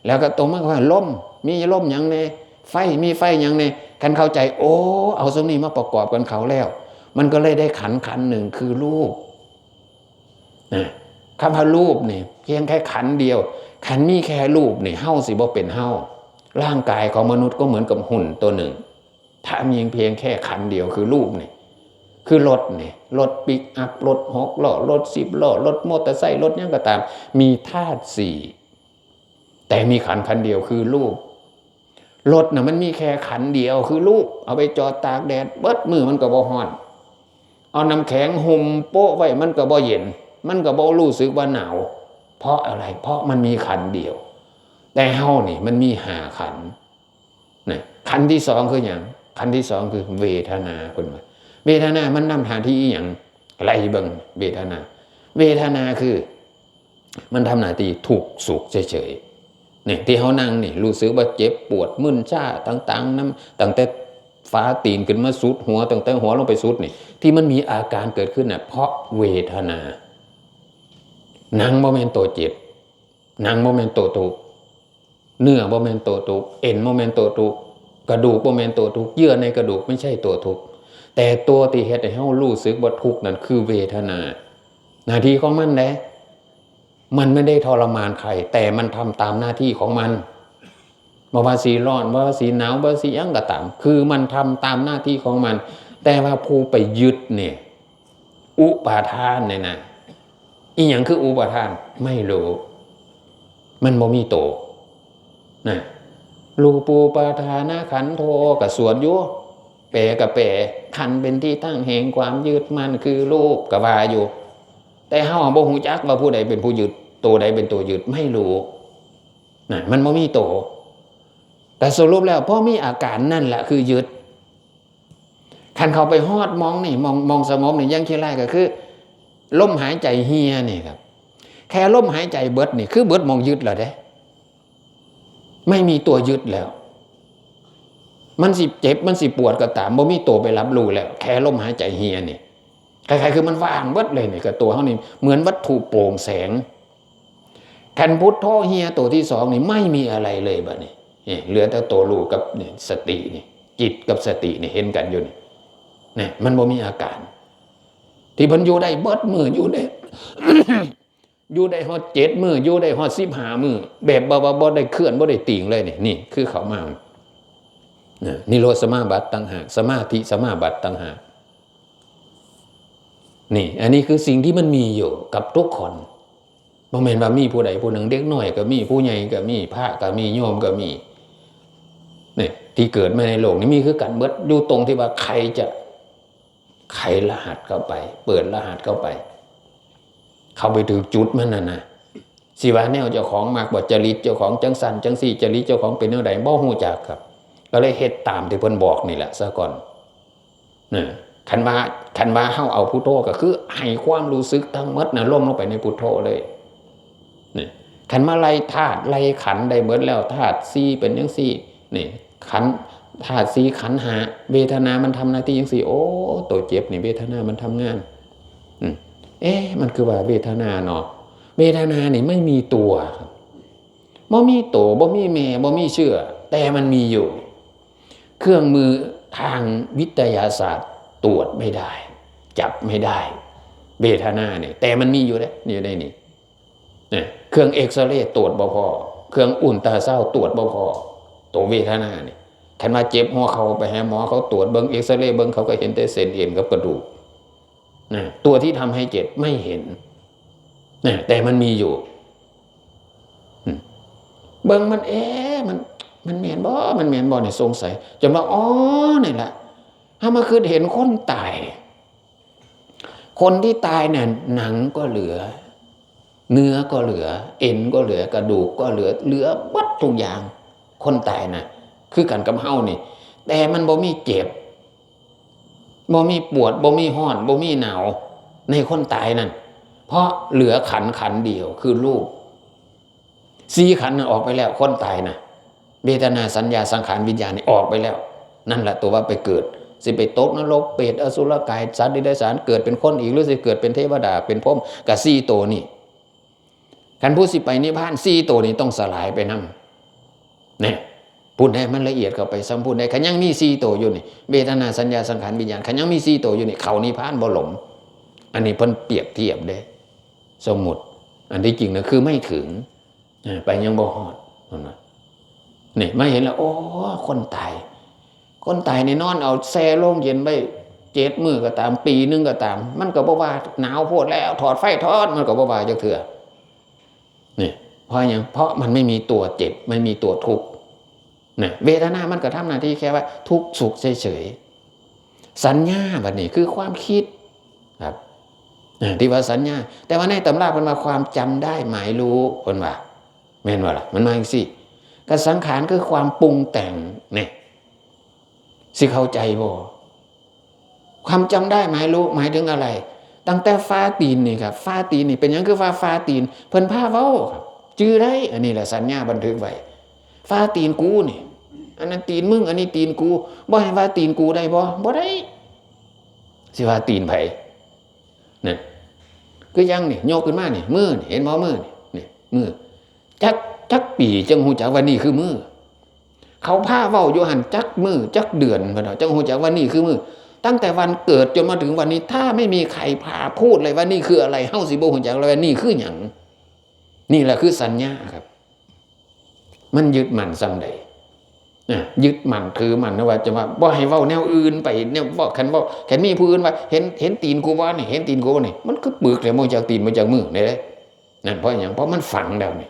แล้วก็ตรงมันก็ว่าลมมีลมอย่างในไฟมีไฟอย่างในท่านเข้าใจเอาตรงนี้มาประกอบกันเขาแล้วมันก็เลยได้ขันหนึ่งคือรูปนะคำว่ารูปนี่เพียงแค่ขันเดียวขันมีแค่รูปนี่เฮ้าสิบ่เป็นเฮ้าร่างกายของมนุษย์ก็เหมือนกับหุ่นตัวหนึ่งถ้ามีเพียงแค่ขันเดียวคือรูปนี่คือรถปิกอัพรถ6 ล้อรถ10 ล้อรถมอเตอร์ไซค์รถยังก็ตามมีธาตุ4แต่มีขันเดียวคือรูปรถน่ะมันมีแค่ขันเดียวคือรูปเอาไปจอดตากแดดเบิดมือมันก็บ่ฮ้อน เอาน้ำแข็งห่มโป๊ะไว้มันก็บ่เย็นมันก็บ่รู้สึกว่าหนาวเพราะอะไรเพราะมันมีขันธ์เดียวแต่เฮานี่มันมี5ขันธ์นะขันธ์ที่สองคืออย่างขันธ์ที่สองคือเวทนาคนว่าเวทนามันนำทางที่อย่างไรเบิ่งเวทนาเวทนาคือมันทำหน้าที่ทุกข์สุขเฉยๆเนี่ยที่เขานั่งนี่รู้สึกว่าเจ็บปวดมึนชาต่างๆน้ำตั้งแต่ฟ้าตีนขึ้นมาสุดหัวตั้งแต่หัวลงไปสุดนี่ที่มันมีอาการเกิดขึ้นน่ะเพราะเวทนานั่งโมเมนต์ตัวเจ็บนั่งโมเมนต์ตัวทุกข์เนื้อโมเมนต์ตัวทุกข์เอ็นโมเมนต์ตัวทุกข์กระดูกโมเมนต์ตัวทุกข์เยื่อในกระดูกไม่ใช่ตัวทุกข์แต่ตัวที่เฮ็ดให้เฮารู้สึกว่าทุกข์นั่นคือเวทนาหน้าที่ของมันแหละมันไม่ได้ทรมานใครแต่มันทำตามหน้าที่ของมันบ่ว่าสีร้อนบ่ว่าสีหนาวบ่ว่าสีหยังก็ตามคือมันทำตามหน้าที่ของมันแต่ว่าผู้ไปยึดเนี่ยอุปาทานเนี่ยนะอีหยังคืออุปาทานไม่รู้มันบ่มีโตนะรูปูปาทานะขันโธก็สวดอยู่แปลก็แปลขันเป็นที่ตั้งแห่งความยึดมั่นคือรูปก็ว่าอยู่แต่เฮาบ่ฮู้จักว่าผู้ใดเป็นผู้ยึดตัวใดเป็นตัวยึดไม่รู้นะมันบ่มีโตแต่สรุปแล้วพอมีอาการนั่นแหละคือยึดคันเขาไปฮอดมองนี่มองสงบนี่ยังขี้ไล่ก็คือลมหายใจเฮียนี่ครับแค่ลมหายใจเบิดนี่คือเบิดมองยึดแล้วเด้ไม่มีตัวยึดแล้วมันสิเจ็บมันสิปวดก็ตามบ่มีตัวไปรับรู้แล้วแค่ลมหายใจเฮียนี่คล้ายๆคือมันว่างเบิดเลยนี่กับตัวเขานี่เหมือนวัตถุโปร่งแสงคันพุทโธเฮียตัวที่สองนี่ไม่มีอะไรเลยบัดนี้เหลือแต่ตัวรู้กับนี่สตินี่จิตกับสตินี่เห็นกันอยู่นี่มันบ่มีอาการที่เพิ่นอยู่ได้เบิดมืออยู่ได้ อยู่ได้ฮอด7มื้ออยู่ได้ฮอด15มื้อแบบบ่ได้เคลื่อนบ่ได้ติ่งเลยนี่คือเขามานิโรธสมาบัติต่างหากสมาธิสมาบัติต่างหากนี่อันนี้คือสิ่งที่มันมีอยู่กับทุกคนบ่แม่นว่ามีผู้ใดผู้หนึ่งเด็กน้อยก็มีผู้ใหญ่ก็มีพระก็มีโยมก็มีนี่ที่เกิดมาในโลกนี้มีคือกันเบิดอยู่ตรงที่ว่าใครจะไขรหัสเข้าไปเปิดรหัสเข้าไปถึงจุดมันน่ะสิว่าแนวเจ้าของมากบ่จริตเจ้าของจังสันจังสี่จริตเจ้าของเป็นแนวใดบ่ฮู้จักครับก็เลยเฮ็ดตามที่เพิ่นบอกนี่แหละซะก่อนคันว่าเฮาเอาพุทโธก็คือให้ความรู้สึกทั้งหมดน่ะลงไปในพุทโธเลยนี่คันมาไล่ธาตุไล่ขันธ์ได้หมดแล้วธาตุ4เป็นจังซี่นี่ขันธ์ธาตุ4ขันธ์5เวทนามันทำหน้าที่จังซี่โอ้ตัวเจ็บนี่เวทนามันทำงานมันคือว่าเวทนาเนาะเวทนานี่ไม่มีตัวครับบ่มีโตบ่มีแม่บ่มีเชื่อแต่มันมีอยู่เครื่องมือทางวิทยาศาสตร์ตรวจไม่ได้จับไม่ได้เวทนาเนี่ยแต่มันมีอยู่แล้วนี่ได้นี่เครื่องเอ็กซเรย์ตรวจบ่พอเครื่องอุลตราซาวด์ตรวจบ่พอตัวเวทนาเนี่ยคันว่าเจ็บหัวเขาไปหาหมอเขาตรวจเบิ่งเอ็กซเรย์เบิ่งเขาก็เห็นแต่เส้นเอ็นกับกระดูกตัวที่ทำให้เจ็บไม่เห็นแต่มันมีอยู่เบิ่งมันมันแม่นบ่เนี่ยสงสัยจนว่าอ๋อนี่แหละถ้ามาคือเห็นคนตายคนที่ตายเนี่ยหนังก็เหลือเนื้อก็เหลือเอ็นก็เหลือกระดูกก็เหลือบัดทุกอย่างคนตายนะคือกันกับเฮานี่แต่มันบ่มีเจ็บบ่มีปวดบ่มีร้อนบ่มีหนาวในคนตายนั่นเพราะเหลือขันธ์เดียวคือรูป4ขันธ์ออกไปแล้วคนตายนะเวทนาสัญญาสังขารวิญญาณนี่ออกไปแล้วนั่นแหละตัวว่าไปเกิดสิไปตกนรกเปรตอสุรกายสัตว์ดิเรกชันเกิดเป็นคนอีกหรือสิเกิดเป็นเทวดาเป็นพรหมกับ4ตัวนี่คันผู้สิไปนิพพาน4ตัวนี้ต้องสลายไปนำเนี่ยพูดได้มันละเอียดเข้าไปซ้ำพูดได้คันยังมี4ตัวอยู่นี่เวทนาสัญญาสังขารวิญญาณคันยังมี4ตัวอยู่นี่เขานิพพานบ่หลงอันนี้เพิ่นเปรียบเทียบเด้สมมุติอันที่จริงนะคือไม่ถึงไปยังบ่ฮอดนั่นน่ะนี่ไม่เห็นแล้วโอ้คนตายในนอนเอาแช่โล่งเย็นไว้7 มื้อก็ตามปีนึงก็ตามมันก็บ่ว่าหนาวโพดแล้วถอดไฟทอดมันก็บ่ว่าจักเทื่อนี่เพราะหยังเพราะมันไม่มีตัวเจ็บไม่มีตัวทุกข์นะเวทนามันก็ทำหน้าที่แค่ว่าทุกข์สุขเฉยๆสัญญาบัดนี้คือความคิด ครับที่ว่าสัญญาแต่ว่าในตำราเพิ่นว่าความจำได้หมายรู้เพิ่นว่าแม่นว่าล่ะมันมาจังซี่ก็สังขารคือความปรุงแต่งเนี่ยสิเข้าใจบ่ความจำได้หมายรู้หมายถึงอะไรตั้งแต่ฟ้าตีนนี่ครับฟ้าตีนนี่เป็นหยังคือฟ้าตีนเพิ่นพาเว้าครับจื้อได้อันนี้แหละสัญญาบันทึกไว้ฟ้าตีนกูนี่อันนั้นตีนมึงอันนี้ตีนกูบ่ให้ว่าตีนกูได้บ่ได้สิว่าตีนไผนั่นคือยังนี่โยกขึ้นมานี่มือนี่เห็นบ่มือนี่มือจักปีจังฮู้จักว่านี่คือมือเขาพาเว้าอยู่หั่นจักมือจักเดือนพุ่นน่ะจังฮู้จักว่านี่คือมือตั้งแต่วันเกิดจนมาถึงวันนี้ถ้าไม่มีใครพาพูดเลยว่านี่คืออะไรเฮาสิบ่ฮู้จักเลยว่านี่คือหยังนี่แหละคือสัญญาครับมันยึดมั่นส่ำใดยึดมั่นถือมั่นนะว่าจะว่าบ่ให้เว้าแนวอื่นไปแนวบ่คันเว้าแค่มีผู้อื่นว่าเห็นตีนกูบ่นี่เห็นตีนกูนี่มันคือปึกเลยมองจากตีนมาจากมือนี่เด้นั่นเพราะหยังเพราะมันฝังแล้วนี่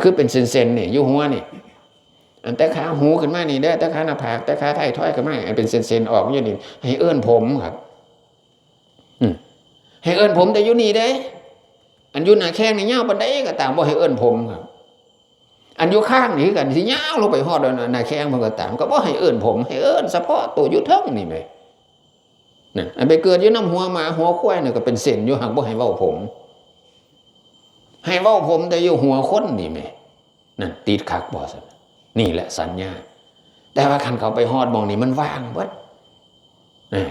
คือเป็นเส้นๆนี่อยู่หัวนี่อันแต่ขาหูขึ้นมานี่เด้อแต่ขาหน้าผากแต่ขาท้ายทอยขึ้นมาอันเป็นเส้นๆออกอยู่นี่ให้เอิ้นผมครับให้เอิ้นผมแต่อยู่นี่เด้อันอยู่หน้าแข้งนี่ยาวปานใดก็ตามบ่ให้เอิ้นผมครับอันอยู่ข้างนี่กันสิยาวลงไปฮอดหน้าแข้งมันก็ตามก็บ่ให้เอิ้นผมให้เอิ้นเฉพาะตัวอยู่เทิงนี่แหมนั่นอันไปเกิดอยู่น้ำหัวหมาหัวควายนี่ก็เป็นเส้นอยู่หักบ่ให้เว้าผมให้เว้าผมแต่อยู่หัวคนนี่แหมนั่นติดคักบ่ซั่นนี่แหละสัญญาแต่ว่าคันเขาไปฮอดมองนี่มันว่างเบิด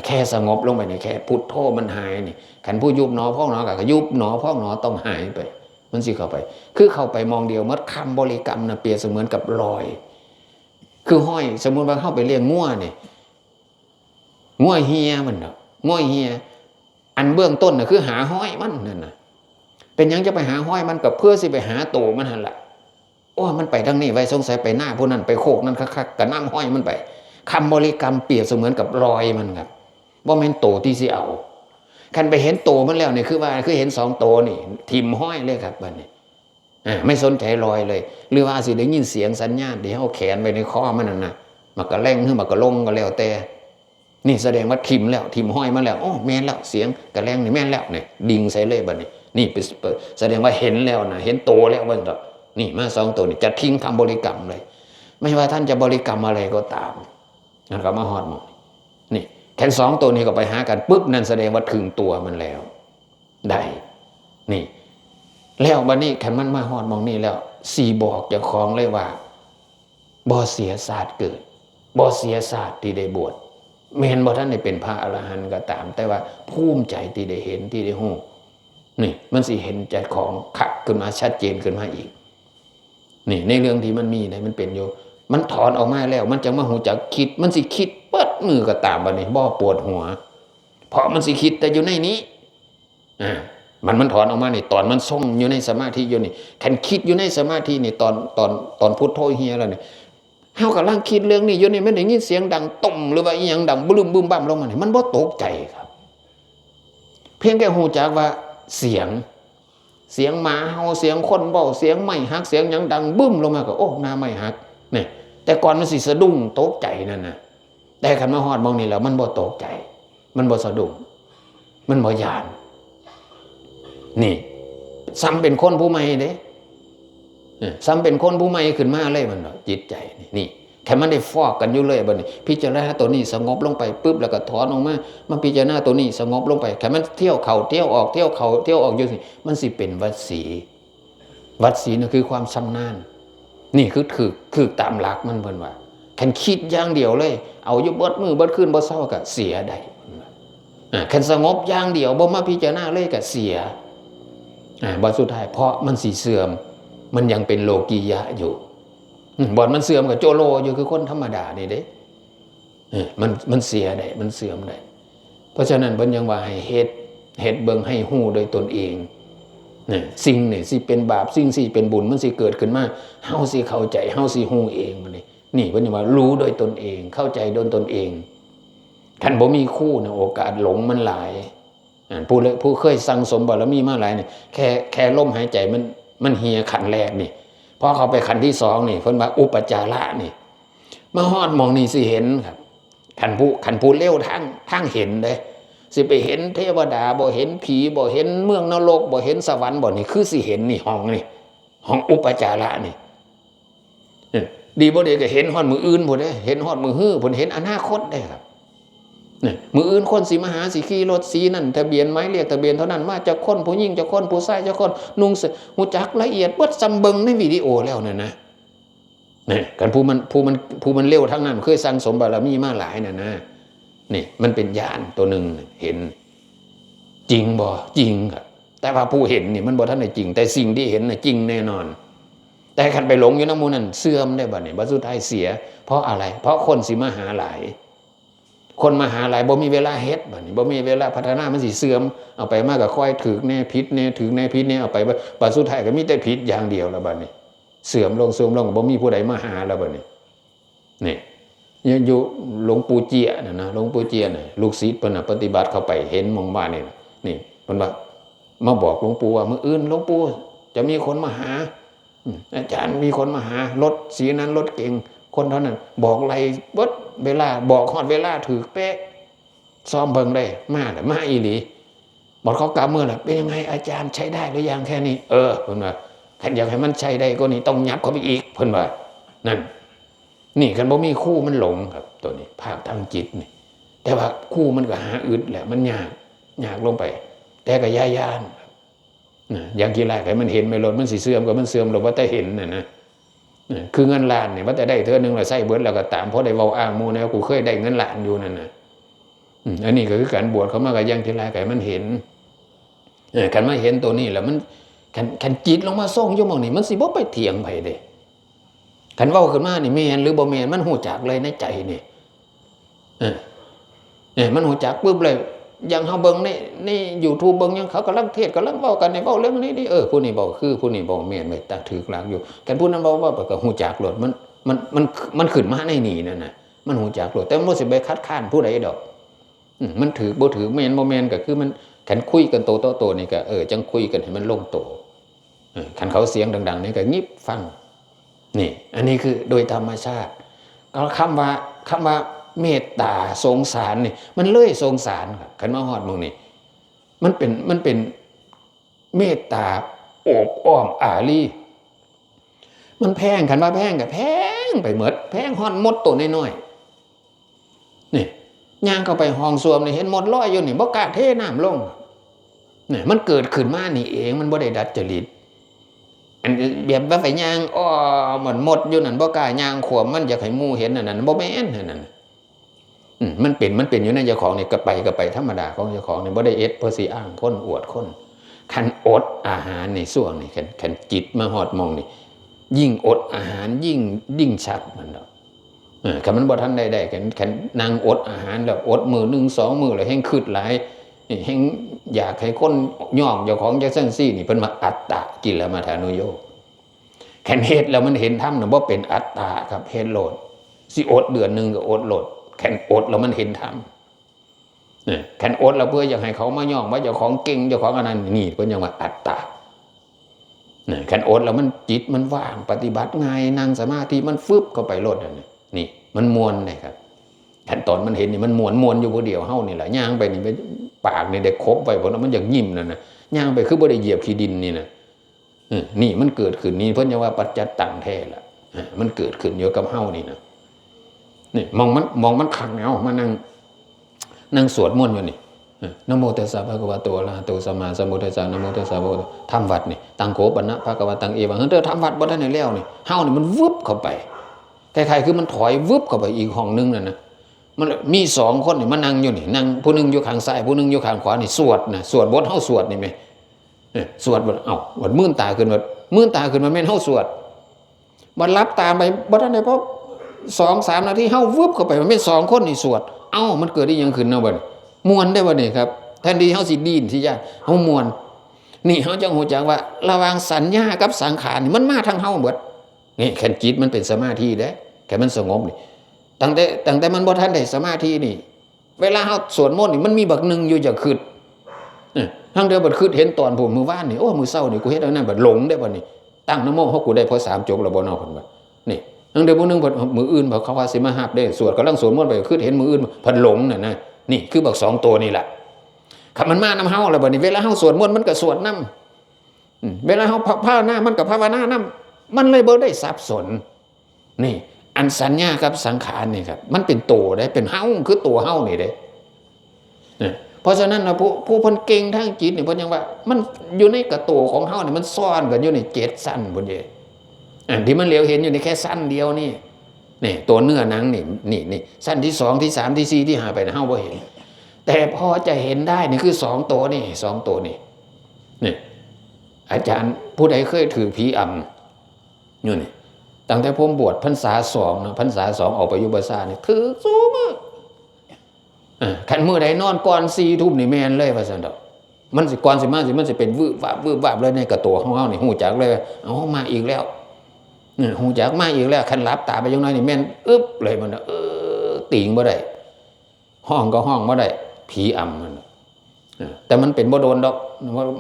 แค่สงบลงไปนี่แค่พุทโธมันหายนี่คันผู้ยุบหนอพองหนอก็ยุบหนอพองหนอต้องหายไปมันสิเข้าไปคือเข้าไปมองเดียวมัดคำบริกรรมนะเปรียบเสมือนกับรอยคือห้อยสมมุติว่าเข้าไปเลี้ยงงัวนี่งัวเฮียมันเนาะงัวเฮียอันเบื้องต้นน่ะคือหาห้อยมันนั่นน่ะเป็นยังจะไปหาห้อยมันกับเพื่อสิไปหาโตมันหั่นล่ะโอ้มันไปทางนี้ไว้สงสัยไปหน้าผู้นั้นไปโคกนั้นคักๆก็นำห้อยมันไปคำบริกรรมเปรียบเสมือนกับรอยมันครับบ่แม่นโตที่สิเอาคันไปเห็นโตมันแล้วนี่คือว่าคือเห็น2โตนี่ทิ่มห้อยเลยครับบัดนี้ไม่สนใจรอยเลยหรือว่าสิได้ยินเสียงสัญญาณที่เฮาแขนไว้ในคอมันนั่นน่ะมันก็แล่งหรือมันก็ลงก็แล้วแต่นี่แสดงว่าทิ่มแล้วทิ่มห้อยมาแล้วโอ้แม่นแล้วเสียงก็แล่งนี่แม่นแล้วนี่ดิ่งใส่เลยบัดนี้นี่แสดงว่าเห็นแล้วนะเห็นโตแล้วเบิ่งดอกนี่มา2โตนี่จะทิ้งคำบริกรรมเลยไม่ว่าท่านจะบริกรรมอะไรก็ตามนั่นก็มาฮอดหมองนี่แค่2ตัวนี้ก็ไปหากันปุ๊บนั่นแสดงว่าถึงตัวมันแล้วได้นี่แล้วบัดนี้คันมันมาฮอดมองนี่แล้วสิบอกเจ้าของเลยว่าบ่เสียศาสตร์เกิดบ่เสียศาสตร์ที่ได้บวชแม้นบ่ทันได้เป็นพระอรหันต์ก็ตามแต่ว่าภูมิใจที่ได้เห็นที่ได้ฮู้นี่มันสิเห็นใจของคักขึ้นมาชัดเจนขึ้นมาอีกนี่ในเรื่องที่มันมีได้มันเป็นอยู่มันถอนออกมาแล้วมันจังมาฮู้จักคิดมันสิคิดเปิดมือก็ตามบัดนี้บ่ปวดหัวเพราะมันสิคิดแต่อยู่ในนี้มันถอนออกมานี่ตอนมันทรงอยู่ในสมาธิอยู่นี่คันคิดอยู่ในสมาธินี่ตอนพุทโธเฮียแล้วนี่เฮากำลังคิดเรื่องนี้อยู่นี่มันได้ยินเสียงดังตุ่มหรือว่าอีหยังดังบึ้มบึ้มบั้มลงมานี่มันบ่ตกใจครับเพียงแค่ฮู้จักว่าเสียงหมาเฮาเสียงคนเว้าเสียงไม้หักเสียงหยังดังบึ้มลงมาก็โอ้หน้าไม้หักนี่แต่ก่อนมันสิสะดุ้งตกใจนั่นน่ะแต่คันมาฮอดมองนี่แล้วมันบ่ตกใจมันบ่สะดุ้งมันบ่ย้านนี่ซ้ำเป็นคนผู้ใหม่เด้ซ้ำเป็นคนผู้ใหม่ขึ้นมาเลยมันจิตใจนี่แค่มันได้ฟอกกันอยู่เลยบัดนี้พิจารณาตัวนี้สงบลงไปปุ๊บแล้วก็ถอนออกมาพิจารณาตัวนี้สงบลงไปแค่มันเที่ยวเข้าเที่ยวออกเที่ยวเข้าเที่ยวออกอยู่สิมันสิเป็นวัดสีนั่นคือความชำนาญนี่คือตามหลักมันเพิ่นว่าแค่คิดอย่างเดียวเลยเอาอยู่เบิดมื้อเบิดคืนบ่เศร้าก็เสียได้แค่สงบอย่างเดียวบ่มาพิจารณาเลยก็เสียบ่สุดท้ายเพราะมันสิเสื่อมมันยังเป็นโลกียะอยู่บ่มันเสื่อมกับโจโลอยู่คือคนธรรมดานี่เด้มันเสียได้มันเสื่อมได้เพราะฉะนั้นเพิ่นยังว่าให้เฮ็ดเบิ่งให้ฮู้โดยตนเองสิ่งนี่สิเป็นบาปสิ่งสิเป็นบุญมันสิเกิดขึ้นมาเฮาสิเข้าใจเฮาสิฮู้เองมันนี่เพิ่นว่ารู้โดยตนเองเข้าใจโดยตนเองคันบ่มีคู่นะโอกาสหลงมันหลายผู้เคยสั่งสมบารมีมาหลายนี่แค่ลมหายใจมันเหียขันแรกนี่พอเข้าไปขันที่2นี่เพิ่นว่าอุปจาระนี่มาฮอดมองนี่สิเห็นครับขันผู้เร็วทางเห็นเด้ สิไปเห็นเทวดาบ่เห็นผีบ่เห็นเมืองนรกบ่เห็นสวรรค์บ่นี่คือสิเห็นนี่ห้องอุปจาระนี่ดีบ่ดีก็เห็นฮอดมืออื่นบ่ได้เห็นฮอดมือฮื้อบ่เห็นอนาคตได้ครับมืออื่นคนสิมาหาสิขี่รถสีนั่นทะเบียนหมายเลขทะเบียนเท่านั้นมาจากคนผู้หญิงจากคนผู้ชายจากคนนุ่งหูจักละเอียดเบิดซ้ำเบิ่งในวิดีโอแล้วนั่นนะนี่กันผู้มันเร็วทั้งนั้นเคยสั่งสมบารมีมาหลายนั่นนะนี่มันเป็นญาณตัวหนึ่งเห็นจริงบ่จริงครับแต่ว่าผู้เห็นนี่มันบ่ทันได้จริงแต่สิ่งที่เห็นน่ะจริงแน่นอนแต่คันไปหลงอยู่นำหมู่นั้นเสื่อมได้บัดนี้บัดสุดท้ายเสียเพราะอะไรเพราะคนสิมาหาหลายคนมาหาหลายบ่มีเวลาเฮ็ดบัดนี้บ่มีเวลาพัฒนามันสิเสื่อมเอาไปมากก็ค่อยถึกแน่ผิดแน่ถึกแน่ผิดแน่เอาไปบัดสุดท้ายก็มีแต่ผิดอย่างเดียวแล้วบัดนี้เสื่อมลงบ่มีผู้ใดมาหาแล้วบัดนี้นี่อยู่หลวงปู่เจียนะหลวงปู่เจียน่ะลูกศิษย์เพิ่นน่ะปฏิบัติเข้าไปเห็นมองว่านี่เพิ่นว่ามาบอกหลวงปู่ว่ามื้ออื่นหลวงปู่จะมีคนมาหาอาจารย์มีคนมาหารถสีนั้นรถเก่งคนเท่านั้นบอกอะไรเบิดเวลาบอกฮอดเวลาถือเป๊ะซ้อมเบิ่งได้มาอีหลีบอกเขากลับมือแล้วเป็นยังไงอาจารย์ใช้ได้หรือยังแค่นี้เพิ่นว่าคันอยากให้มันใช้ได้ก็นี่ต้องยับเข้าไปอีกเพิ่นว่านั่นนี่คันบ่มีคู่มันหลงครับตัวนี้ภาคทางจิตนี่แต่ว่าคู่มันก็หาอึดแหละมันยากลงไปแต่ก็ย่านอย่างกี่ไรใครมันเห็นไม่ลดมันสิเสื่อมก็มันเสื่อมหรอกว่าแต่เห็นนะคือเงินล้านเนี่ยว่าแต่ได้เท่านึงแล้วใส่เบิดแล้วก็ตามเพราะได้เว้าอ้างมูนะกูเคยได้เงินล้านอยู่นั่นนะอันนี้ก็คือการบวชเขามากับอย่างกี่ไรใครมันเห็นกันมาเห็นตัวนี้แล้วมันขันจิตลงมาส่งอยู่มองนี่มันสิบ่ไปเถียงไผเด้ขันเว้าขึ้นมานี่แม่นหรือบ่แม่นมันหูจักเลยในใจนี่มันหูจักปุ๊บเลยอย่างเฮาเบิ่งใน YouTube เบิ่งยังเขากำลังเทศกำลังเว้ากันในเว้าเรื่องนี้ดิผู้นี้บอกคือผู้นี้บอกแม่นไม่ตาถือหลักอยู่กันผู้นั้นว่าก็ฮู้จักโลดมันขึ้นมาในนี่นั่นน่ะมันฮู้จักโลดแต่มันบ่สิไปคัดค้านผู้ใดดอกมันถือบ่ถือแม่นบ่แม่นก็คือมันคันคุยกันโตๆนี่ก็จังคุยกันให้มันลงโตคันเขาเสียงดังๆนี่ก็งิบฟังนี่อันนี้คือโดยธรรมชาติก็คำว่าเมตตาสงสารนี่มันเลื่อยสงสารครับขันมาฮอดมึงนี่มันเป็นเมตตาโอบอ้อมอารีมันแพงขันว่าแพงกับแพงไปหมดแพงฮอดมดตัวน้อยๆนี่ย่างเข้าไปห้องส้วมนี่เห็นมดลอยอยู่นี่บ่กล้าเทน้ำลงนี่มันเกิดขึ้นมานี่เองมันบ่ได้ดัดจริตอันแบบว่าไปย่างเหมือนมดอยู่นั่นบ่กล้าย่างขวมมันอยากให้หมู่เห็นนั่นบ่แม่นนั่นมันเป็นอยู่ในเจ้าของนี่ก็ไปธรรมดาของเจ้าของนี่บ่ได้เอ็ดเพื่อสิอ้างคนอวดคนคันอดอาหารในส่วงนี่คันจิตมาฮอดมองนี่ยิ่งอดอาหารยิ่งชัดมันดอกคันมันบ่ทันได้คันนั่งอดอาหารแล้วอดมื้อ1 2มื้อแล้วแฮงคิดหลายแฮงอยากให้คนย่องเจ้าของจังซั่นซี่นี่เพิ่นมาอัตตะกิลมัฏฐานุโยคคันเฮ็ดแล้วมันเห็นธรรมน่ะบ่เป็นอัตตะครับเฮ็ดโลดสิอดเดือนนึงก็อดโลดแค่อดแล้วมันเห็นธรรมแค่อดแล้วเพื่ออยากให้เขามาย่องว่าเจ้าของเก่งเจ้าของอันนั้นนี่ก็ยังว่าอัตตาแค่อดแล้วมันจิตมันว่างปฏิบัติง่ายนั่งสมาธิมันฟึบเข้าไปโลดนี่มันมวนเลยครับขั้นตอนมันเห็นนี่มันมวนอยู่ผู้เดียวเฮานี่แหละย่างไปนี่ปากนี่ได้ครบไว้เพราะมันอยากยิ้มนั่นนะย่างไปคือบ่ได้เหยียบขี้ดินนี่นะนี่มันเกิดขึ้นนี่เพิ่นจะว่าปัจจัตตังแท้ละมันเกิดขึ้นอยู่กับเฮานี่นะนี่มองมันขังเอามานั่งสวดมนต์อยู่นี่นะโมตัสสะภะคะวะโตอะระหะโตสัมมาสัมพุทธัสสะนะโมตัสสะภะคะวะโตทำวัดนี่ตังโขปนะภะคะวะตังเอวังเธอทำวัดบ่ทันได้แล้วนี่เฮานี่มันวึบเข้าไปคล้ายๆคือมันถอยวึบเข้าไปอีกห้องนึงนั่นนะมันมี2คนนี่มานั่งอยู่นี่นั่งผู้นึงอยู่ข้างซ้ายผู้นึงอยู่ข้างขวานี่สวดนะสวดบทเฮาสวดนี่มั้ยสวดบ่บัดมื่นตาขึ้นมาแม่นเฮาสวดบัดรับตาไปบ่ทันได้พอ2-3 นาทีเฮาวึบเข้าไปมันเป็น2 คนนี่สวดมันเกิดได้ยังขึ้นเนาะบัดมวนได้บ่นี่ครับแทนที่เฮาสิดีนสิญาติเฮามวนนี่เฮาจังฮู้จักว่าระหว่างสัญญากับสังขารนี่มันมาทางเฮาเบิดนี่แค่จิตมันเป็นสมาธิเด้แค่มันสงบนี่ตั้งแต่มันบ่ทันได้สมาธินี่เวลาเฮาสวดมนต์นี่มันมีบักนึงอยู่จะคิดทางเดียวบัดคิดเห็นตอนผมมื้อวานนี่มื้อเช้านี่กูเฮ็ดอันนั้นบัดหลงได้บ่นี่ตั้งนะโมเฮากูได้พอ3 จบแล้วบ่เนาะเพิ่นว่านี่นั่งเดี๋ยวมื้อนึงมืออื่นบอกเขาว่าสิมาหับได้สวดกำลังสวดมนต์ไปคือเห็นมืออื่นพันหลงน่ะนะนี่คือบัก2 ตัวนี่แหละ คันมันมานำเฮาแล้วบัดนี้เวลาเฮาสวดมนต์มันก็สวดนำเวลาเฮาภาวนามันก็ภาวนานำมันเลยบ่ได้สับสนนี่อันสัญญากับสังขารนี่ครับมันเป็นตัวได้เป็นเฮาคือตัวเฮานี่เด้เพราะฉะนั้นนะผู้เพิ่นเก่งทางจิตนี่เพิ่นยังว่ามันอยู่ในกระตัวของเฮานี่มันซ่อนกันอยู่ใน7สั้นพุ่นเด้อันที่มันเหลียวเห็นอยู่ในแค่สั้นเดียวนี่ตัวเนื้อหนังนี่สั้นที่2ที่3ที่4ที่5ไปนะเฮาบ่เห็นแต่พอจะเห็นได้นี่คือ2ตัวนี่2ตัวนี่อาจารย์ผู้ใดเคยถือผีอำอยู่นี่ตั้งแต่ผมบวชพรรษา2นะพรรษา2ออกไปอยู่บาซ่านี่ถือสูงมากคันมื้อใดนอนก่อน4 ทุ่มนี่แม่นเลยว่าซั่นดอกมันสิก่อนสิมาสิมันสิเป็นวืบวาบเลยในกระตัวของเฮานี่ฮู้จักเลยเอามาอีกแล้วฮู้จักมาอีกแล้วคันหลับตาไปจังน้อยนี่แม่นอึ๊บเลยมันติงบ่ได้ห้องก็ห้องบ่ได้ผีอำมันแต่มันเป็นบ่โดนดอก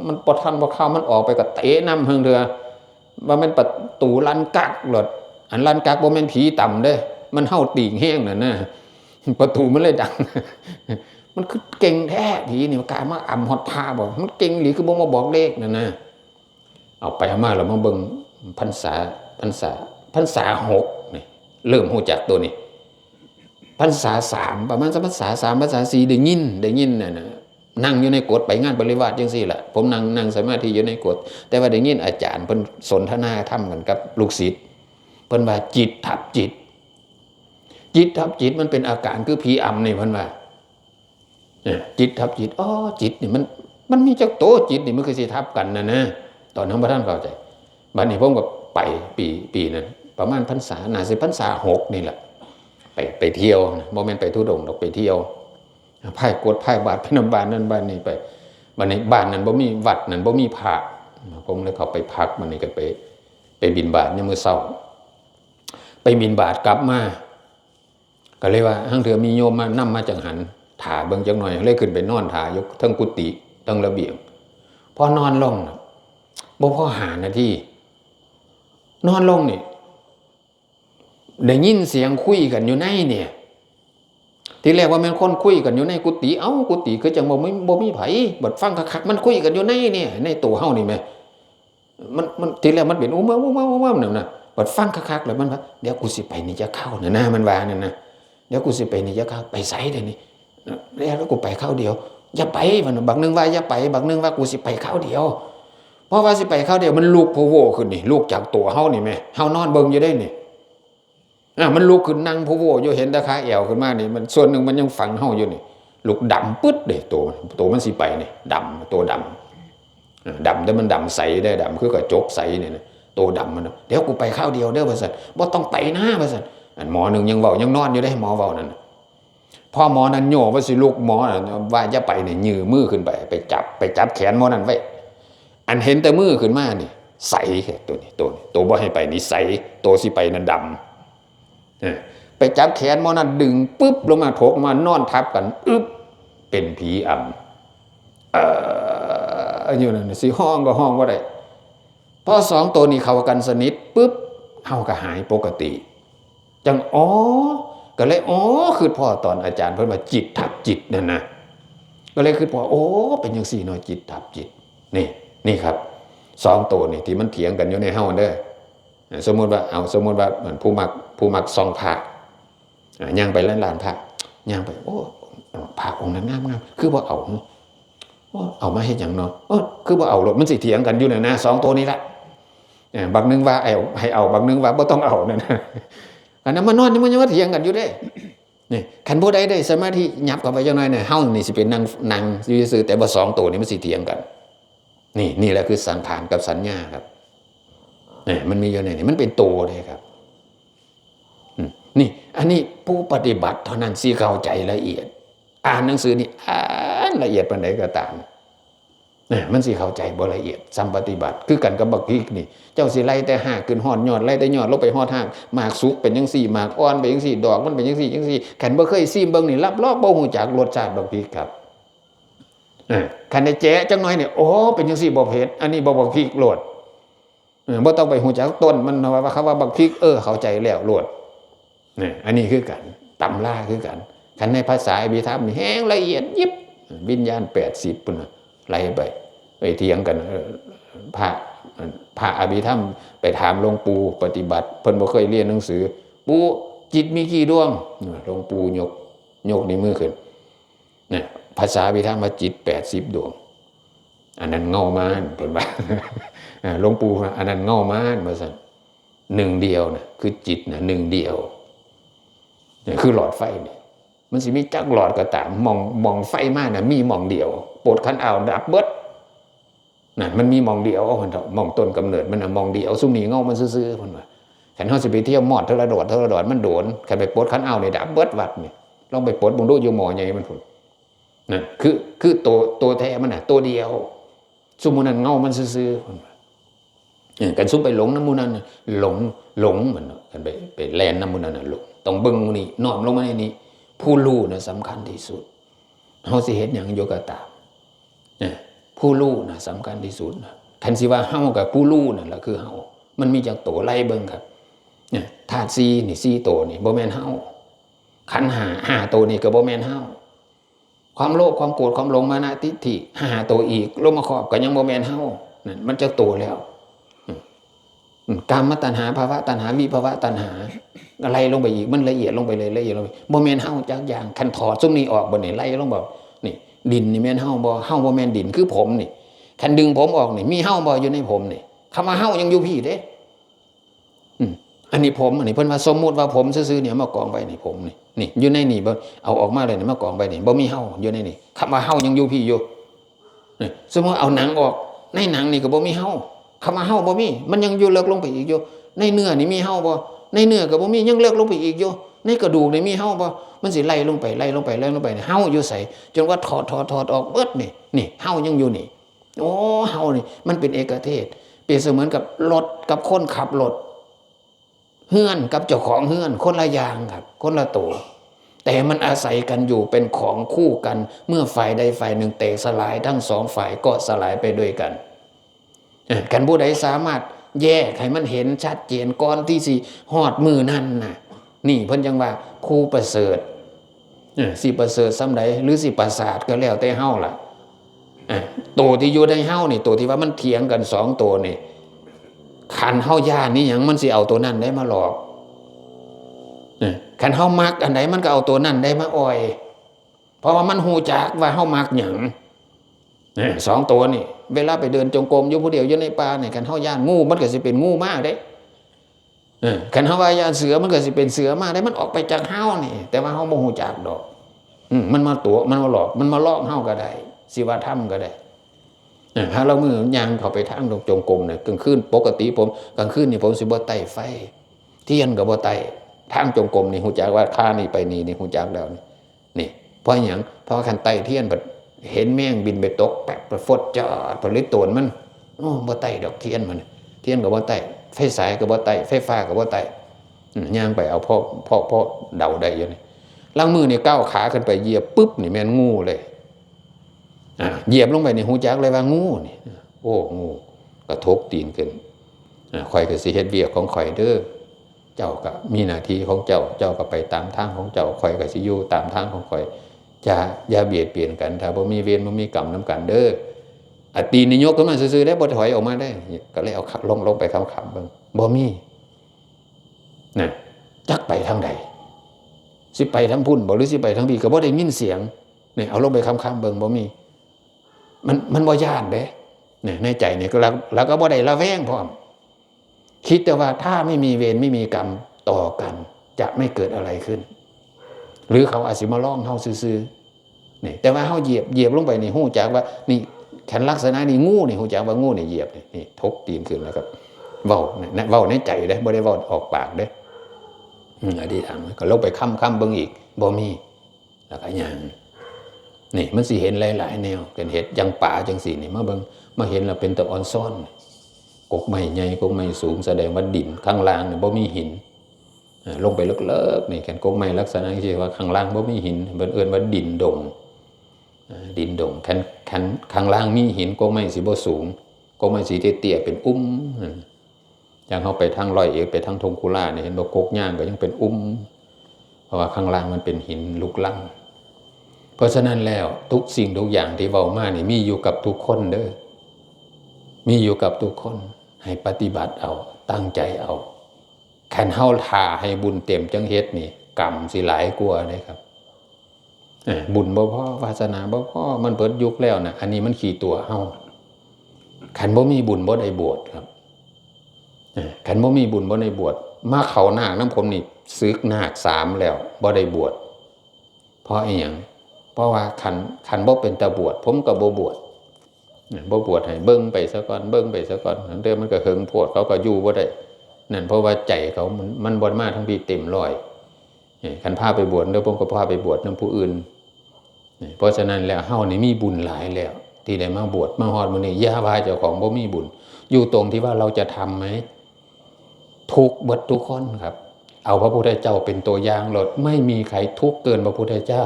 มันบ่ทันบ่เข้ามันออกไปก็เตะนำเฮืองเถือว่ามันประตูลันกักหลดอันลันกักบ่แม่นผีต่ำเด้มันเฮาติ่งแห้งนั่นนะประตูมันเลยดังมันคือเก่งแท้ผีนี่กลายมาอำฮอดพาบ่มันเก่งหรือคือบ่มาบอกเลขนั่นนะเอาไปเอามาแล้วมาเบิ่งพรรษา6นี่เริ่มฮู้จักตัวนี้พรรษา3ประมาณพรรษา3พรรษา4ได้ยินนั่นน่ะนั่งอยู่ในกฎไปงานปริวาสจังซี่ล่ะผมนั่งสมาธิอยู่ในกฎแต่ว่าได้ยินอาจารย์เพิ่นสนทนาธรรมกันกับลูกศิษย์เพิ่นว่าจิตทับจิตทับจิตมันเป็นอาการคือผีอำนี่เพิ่นว่าจิตทับจิตจิตนี่มันมีจักโตจิตนี่มันคือสิทับกันนะตอนนั้นบ่ทันเข้าใจบัดนี้ผมก็ไปปีนั้นประมาณพรรษาน่าสิพรรษา6นี่แหละไปเที่ยวบ่แม่นไปทุดงดอกไปเที่ยวพายกดพายบาทไปนำบ้านนั้นบ้านนี้ไปบัดนี้บ้านนั้นบ่มีวัดนั้นบ่มีพระผมเลยเข้าไปพักบัดนี้ก็ไปบิณฑบาตยามมื้อเช้าไปบิณฑบาตกลับมาก็เลยว่าหั่งเถื่อมีโยมมานำมาจังหันถ่าเบิ่งจักหน่อยเลยขึ้นไปนอนถ่าอยู่เทิงกุฏิเทิงระเบียงพอนอนลงบ่พอ5 นาทีนอนลงนี่ได้ยินเสียงคุยกันอยู่ในเนี่ยที่แรกว่าแม่นคนคุยกันอยู่ในกุฏิกุฏิคือจังบ่มีไผบัดฟังคักๆมันคุยกันอยู่ในเนี่ยในตัวเฮานี่แม่มันที่แรกมันเป็นอุ้มนั่นน่ะบัดฟังคักๆแล้วมันว่าเดี๋ยวกูสิไปนี่จะเข้านะมันว่านั่นนะเดี๋ยวกูสิไปนี่จะเข้าไปไสเด้นี่แล้วกูไปเข้าเดียวอย่าไปมันบักนึงว่าอย่าไปบักนึงว่ากูสิไปเข้าเดียวเพราะว่าสิไปเข้าเดียวมันลุกโผล่ขึ้นนี่ลุกจากตัวเฮานี่แม่เฮานอนเบิ่งอยู่ได้นี่มันลุกขึ้นนั่งโผล่อยู่เห็นตะขาแอวขึ้นมานี่มันส่วนหนึ่งมันยังฝังเฮาอยู่นี่ลุกดำปึ๊ดเด้ตัวมันสิไปนี่ดำตัวดำแต่มันดำใสได้ดำคือกระจกใสนี่นะตัวดำมันเดี๋ยวกูไปข้าวเดียวเด้อว่าซั่นบ่ต้องไปนะว่าซั่นอันหมอหนึ่งยังเว้ายังนอนอยู่ได้หมอเว้านั่นพอหมอนั้นโย่ว่าสิลุกหมอว่าจะไปนี่ยื้อมือขึ้นไปจับแขนหมอนั้นไว้อันเห็นแต่มือขึ้นมานี่ใสแค่ตัวบ่ให้ไปนี่ใสตัวสิไปนั่นดำไปจับแขนหมอนั้นดึงปึ๊บลงมาถกมานอนทับกันอึ๊บเป็นผีอำอยู่นั่นสิห้องก็ห้องว่าได้พอ2 ตัวนี้เข้ากันสนิทปึ๊บเฮาก็หายปกติจังก็เลยคือพ่อตอนอาจารย์เพิ่นว่าจิตทับจิตนั่นนะก็เลยคือพ่อเป็นจังซี่เนาะจิตทับจิตนี่ครับ2 ตัวนี่ที่มันเถียงกันอยู่ในเฮาเด้อสมมุติว่าผู้มักส่องพระย่างไปล้านพระย่างไปพระองค์นั้นงามคือบ่เอามาเฮ็ดหยังเนาะคือบ่เอาหรอกมันสิเถียงกันอยู่นั่นนะ2 ตัวนี้ละบักนึงว่าให้เอาบักนึงว่าบ่ต้องเอานั่นนะอันนั้นมานอนนี่มันยังว่าเถียงกันอยู่เด้นี่คันผู้ใดได้สมาธิยับเข้าไปจังหน่อยเนี่ยเฮานี่สิเป็นนั่งซื่อแต่ว่า2 ตัวนี้มันสิเถียงกันนี่แหละคือสังขารกับสัญญาครับมันมีอยู่ในนี่มันเป็นตัวเลยครับนี่อันนี้ผู้ปฏิบัติเท่านั้นสิเข้าใจละเอียดอ่านหนังสือนี่อ่านละเอียดปานใดก็ตามมันสิเข้าใจบ่ละเอียดสัมปฏิบัติคือกันกับบักพริกนี่เจ้าสิไล่แต่หากขึ้นฮอดยอดไล่แต่ยอดลงไปฮอดหากหมากสุกเป็นจังซี่หมากอ่อนเป็นจังซี่ดอกมันเป็นจังซี่คันบ่เคยซิมเบิ่งนี่รับรองบ่ฮู้จักรสชาติบักพริกครับคันได้แจ๊ะจังน้อยนี่เป็นจังซี่บ่เผ็ดอันนี้บ่บักพริกโลดบ่ต้องไปฮู้จักต้นมันว่าคำว่าบักพริกเข้าใจแล้วโลดอันนี้คือกันตำราคือกันคันในภาษาอภิธรรมนี่แห้งละเอียดยิบ วิญญาณ80ปุ่นไล่ไปเถียงกันพระอภิธรรมไปถามหลวงปู่ปฏิบัติเพิ่นบ่เคยเรียนหนังสือปู่จิตมีกี่ดวงหลวงปู่ยกนิ้วมือขึ้นนะภาษาอภิธรรมว่าจิต80ดวงอันนั้นเงามานเพิ่นว่าหลวงปู่อันนั้นเงามานว่าซั่นหนึ่งเดียวนะคือจิตนะหนึ่งเดียวนี่คือหลอดไฟนี่มันสิมีจักหลอดก็ตามมองไฟมานะมีมองเดียวโปรดคันเอาดับเบิดนั่นมันมีมองเดียวเพิ่นเถาะมองต้นกำเนิดมันน่ะมองเดียวซุมนี้เงามันซื่อๆเพิ่นว่าคันเฮาสิไปเที่ยวมอดเทระโดดมันโดนคันไปปลดคันเอานี่ดับเบิดวัดนี่ลองไปปลดบ่ดูอยู่หม้อใหญ่มันพุ่นนั่นคือตัวแท้มันน่ะตัวเดียวซุมมื้อนั้นเงามันซื่อๆเพิ่นว่ากันซุมไปหลงน้ำมูนั้นหลงเหมือนกันไปแล่นน้ำมูนั้นน่ะหลงต้องเบิ่งมื้อนี้น้อมลงมาในนี้ผู้รู้น่ะสำคัญที่สุดเฮาสิเฮ็ดหยังอยู่ก็ตามผู้รู้น่ะสำคัญที่สุดคันสิว่าเฮากับผู้รู้นั่นล่ะคือเฮามันมีจักโตไล่เบิ่งครับธาตุ4นี่4โตนี่บ่แม่นเฮาขันธ์5โตนี่ก็บ่แม่นเฮาความโลภความโกรธความหลงมานะทิฏฐิ5โตอีกลงมาครอบก็ยังบ่แม่นเฮานั่นมันจักโตแล้วกามตัณหาภาวะตัณหาวิภาวะตัณหาอะไรลงไปอีกมันละเอียดลงไปเลยละเอียดลงไปบ่แม่นเฮาจักอย่างคันถอดซุมนี้ออกบ่นี่ไล่ลงบ่นี่ดินนี่แม่นเฮาบ่แม่นดินคือผมนี่คันดึงผมออกนี่มีเฮาบ่อยู่ในผมนี่คำว่าเฮายังอยู่พี่เด้อันนี้ผมอันนี้เพิ่นว่าสมมุติว่าผมซื่อๆเนี่ยมากองไว้นี่ผมนี่อยู่ในนี่บ่เอาออกมาเลยนี่มากองไว้นี่บ่มีเฮาอยู่ในนี่คำว่าเฮายังอยู่พี่อยู่นี่สมมุติเอาหนังออกในหนังนี่ก็บ่มีเฮาคำว่าเฮาบ่มีมันยังอยู่เลิกลงไปอีกอยู่ในเนื้อนี่มีเฮาบ่ในเนื้อก็บ่มียังเลิกลงไปอีกอยู่ในกระดูกนี่มีเฮาบ่มันสิไล่ลงไปเฮาอยู่ไสจนว่าถอดออกเบิดนี่เฮายังอยู่นี่โอ้เฮานี่มันเป็นเอกเทศเปรียบเสมือนกับรถกับคนขับรถเฮือนกับเจ้าของเฮือนคนละอย่างครับคนละตัวแต่มันอาศัยกันอยู่เป็นของคู่กันเมื่อฝ่ายใดฝ่ายหนึ่งแตกสลายทั้งสองฝ่ายก็สลายไปด้วยกันกันผู้ใดสามารถแยกให้มันเห็นชัดเจนก่อนที่สิฮอดมือนั่นน่ะนี่เพิ่นจังว่าครูประเสริฐสิประเสริฐซ้ำใดหรือสิประสาทก็แล้วแต่เฮาล่ะตัวที่อยู่ในเฮานี่ตัวที่ว่ามันเถียงกัน2ตัวนี่คันเฮาย่านนี่หยังมันสิเอาตัวนั้นได้มาหลอกคันเฮามักอันไหนมันก็เอาตัวนั้นได้มาอ่อยเพราะว่ามันฮู้จักว่าเฮามักหยัง2ตัวนี่เวลาไปเดินจงกรมอยู่ผู้เดียวอยู่ในป่านี่คันเฮาย่านงูมันก็สิเป็นงูมากเด้คันเฮาว่าย่านเสือมันก็สิเป็นเสือมากได้มันออกไปจากเฮานี่แต่ว่าเฮาบ่ฮู้จักดอกมันมาตัวมันมาหลอกมันมาลอกเฮาก็ได้สิว่าทำก็ได้ถ้าเรามือย่างเข้าไปทางจงกรมเนี่ยกลางคืนปกติผมกลางคืนนี่ผมสิบ่ไต่ไฟเทียนก็บ่ไต่ทางจงกรมนี่ฮู้จักว่าค่านี่ไปนี่ฮู้จักแล้วนี่เพราะหยังเพราะคันไต่เทียนบัดเห็นแมงบินไปตกแป๊บฟดจอดผลิตตัวมันบ่ไต่ดอกเทียนมันเทียนก็บ่ไต่ไฟสายก็บ่ไต่ไฟฟ้าก็บ่ไต่ย่างไปเอาพอเดาได้อยู่นี่ล้างมือนี่ก้าวขาขึ้นไปเหยียบปึ๊บนี่แม่นงูเลยเหยียบลงไปในหูจักเลยว่างูนี่โอ้งูกระทบตีนขึ้นข่อยก็สิเฮ็ดเวียกของข่อยเด้อเจ้าก็มีหน้าที่ของเจ้าก็ไปตามทางของเจ้าข่อยก็สิอยู่ตามทางของข่อยอย่าเบียดเบียนกันถ้าบ่มีเวรบ่มีกรรมนำกันเด้อตีนนี่ยกขึ้นมาซื่อๆได้บ่ถอยออกมาได้ก็เลยเอาลงไปค้ำๆเบิ่งบ่มีน่ะจักไปทางใดสิไปทางพุ่นบ่หรือสิไปทางพี่ก็บ่ได้ยินเสียงนี่เอาลงไปค้ำๆเบิ่งบ่มีมันบ่ย่านเด้เนี่ยในใจเนี่ยก็แล้วก็บ่ได้ระแวงพร้อมคิดแต่ว่าถ้าไม่มีเวรไม่มีกรรมต่อกันจะไม่เกิดอะไรขึ้นหรือเขาอาจสิมาลองเฮาซื่อๆนี่แต่ว่าเฮาเหยียบลงไปนี่ฮู้จักว่านี่ขันลักษณะนี่งูนี่ฮู้จักว่างูนี่เหยียบนี่ทกตีนขึ้นแล้วครับเว้าในใจเด้บ่ได้เว้าออกปากเด้อธิษฐานก็ลงไปค้ำเบิ่งอีกบ่มีแล้วก็ย่างนี่มันสิเห็นหลายๆแนวเป็นเห็ดยังป่าจังสี่นี่มาเบิ่งมาเห็นแล้วเป็นตะออนซ่อนกกไม้ใหญ่กกไม้สูงแสดงว่าดินข้างล่างเนี่ยบ่มีหินลงไปลึกๆนี่แค่กกไม้ลักษณะที่ว่าข้างล่างบ่มีหินเพิ่นเอิ้นว่าดินดงคันข้างล่างมีหินกกไม้สิบ่สูงกกไม้สิเตี้ยๆเป็นอย่างเฮาไปทางร้อยเอ็ดไปทางทงกุลาเนี่ยเห็นบ่กกย่างก็ยังเป็นเพราะว่าข้างล่างมันเป็นหินลุกลัง เพราะฉะนั้นแล้วทุกสิ่งทุกอย่างที่เว้ามานี่มีอยู่กับทุกคนเด้อมีอยู่กับทุกคนให้ปฏิบัติเอาตั้งใจเอาคันเฮาท่าให้บุญเต็มจังเฮ็ดนี่กรรมสิหลายกว่าเด้ครับบุญบ่พอวาสนาบ่พอมันเบิดยุคแล้วนะอันนี้มันขี่ตัวเฮาคันบ่มีบุญบ่ได้บวชครับคันบ่มีบุญบ่ได้บวชมาเข้านาคนำผมนี่ศึกนาค3แล้วบ่ได้บวชเพราะอีหยังเพราะว่าคันบ่เป็นตาบวชผมก็บ่บวชบ่บวชให้เบิ่งไปซะก่อนเบิ่งไปซะก่อนเดี๋ยวมันก็หึงโพดเขาก็อยู่บ่ได้นั่นเพราะว่าใจเขามันบ่มาทั้งที่เต็มร้อยคันพาไปบวชเดี๋ยวผมก็พาไปบวชนำผู้อื่นเพราะฉะนั้นแล้วเฮานี่มีบุญหลายแล้วที่ได้มาบวชมาฮอดมื้อนี้อย่าว่าเจ้าของบ่มีบุญอยู่ตรงที่ว่าเราจะทำมั้ยทุกเบิดทุกคนครับเอาพระพุทธเจ้าเป็นตัวอย่างโลดไม่มีใครทุกข์เกินพระพุทธเจ้า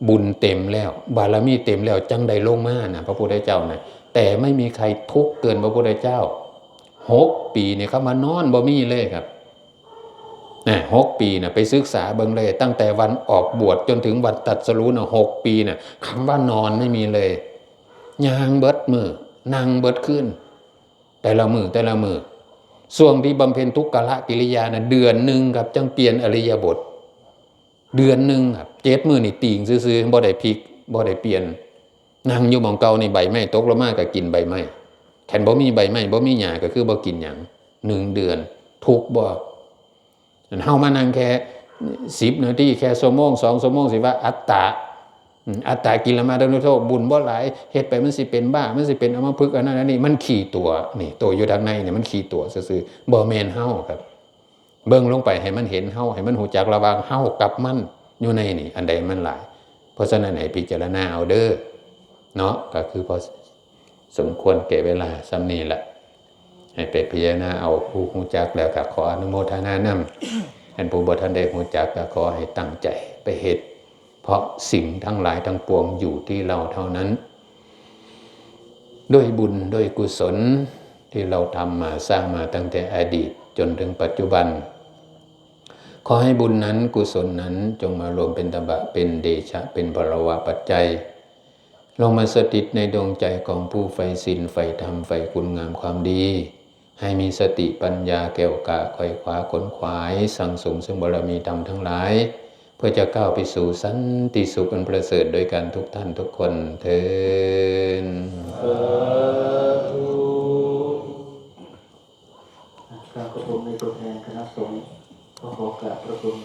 บุญเต็มแล้วบารมีเต็มแล้วจังได้ลงมานะพระพุทธเจ้านะแต่ไม่มีใครทุกข์เกินพระพุทธเจ้า6 ปีเนี่ยเขามานอนบ่มีเลยครับ6 ปีนะไปศึกษาเบิ่งเลยตั้งแต่วันออกบวชจนถึงวันตรัสรู้นะ6 ปีนะคำว่านอนไม่มีเลยย่างเบิดมือนั่งเบิดขึ้นแต่ละมือช่วงที่บำเพ็ญทุกขละกิริยานะเดือนหนึ่งครับจังเปลี่ยนอริยบทเดือนหนึ่งครับ7 มื้อนี่ติ่งซื่อๆบ่ได้พลิกบ่ได้เปลี่ยนนั่งอยู่หม่องเก่านี่ใบไม้ตกลงมาก็กินใบไม้แทนบ่มีใบไม้บ่มีหญ้าก็คือบ่กินหยัง1 เดือนทุกบ่เฮามานั่งแค่10 นาทีแค่ชั่วโมง2 ชั่วโมงสิว่าอัตตากิลมาดนุโทบุญบ่หลายเฮ็ดไปมันสิเป็นบ้ามันสิเป็นอัมพฤกษ์อันนั้นอันนี้มันขี่ตัวนี่ตัวอยู่ทางในเนี่ยมันขี่ตัวซื่อๆบ่แม่นเฮาครับเบิ่งลงไปให้มันเห็นเฮาให้มันรู้จักระหว่างเฮากับมันอยู่ในนี่อันใดมันหลายเพราะฉะนั้นให้พิจารณาเอาเด้อเนาะก็คือพอสมควรแก่เวลาส่ำนี้แหละให้ไปพิจารณาเอาผู้รู้จักแล้วก็ขออนุโมทนานำอันผู้บ่ทันได้รู้จักก็ขอให้ตั้งใจไปเฮ็ดเพราะสิ่งทั้งหลายทั้งปวงอยู่ที่เราเท่านั้นด้วยบุญด้วยกุศลที่เราทำมาสร้างมาตั้งแต่อดีตจนถึงปัจจุบันขอให้บุญนั้นกุศลนั้นจงมารวมเป็นตบะเป็นเดชะเป็นภรวะปัจจัยลงมาสถิตในดวงใจของผู้ใฝ่ศีลใฝ่ธรรมใฝ่คุณงามความดีให้มีสติปัญญาแก้วกล้าไขว่คว้าขนขวายสั่งสมซึ่งบารมีธรรมทั้งหลายเพื่อจะก้าวไปสู่สันติสุขอันประเสริฐโดยการทุกท่านทุกคนเทอญการกระผมในตัวแทนคณะสงฆ์ขอกราบพระคุณ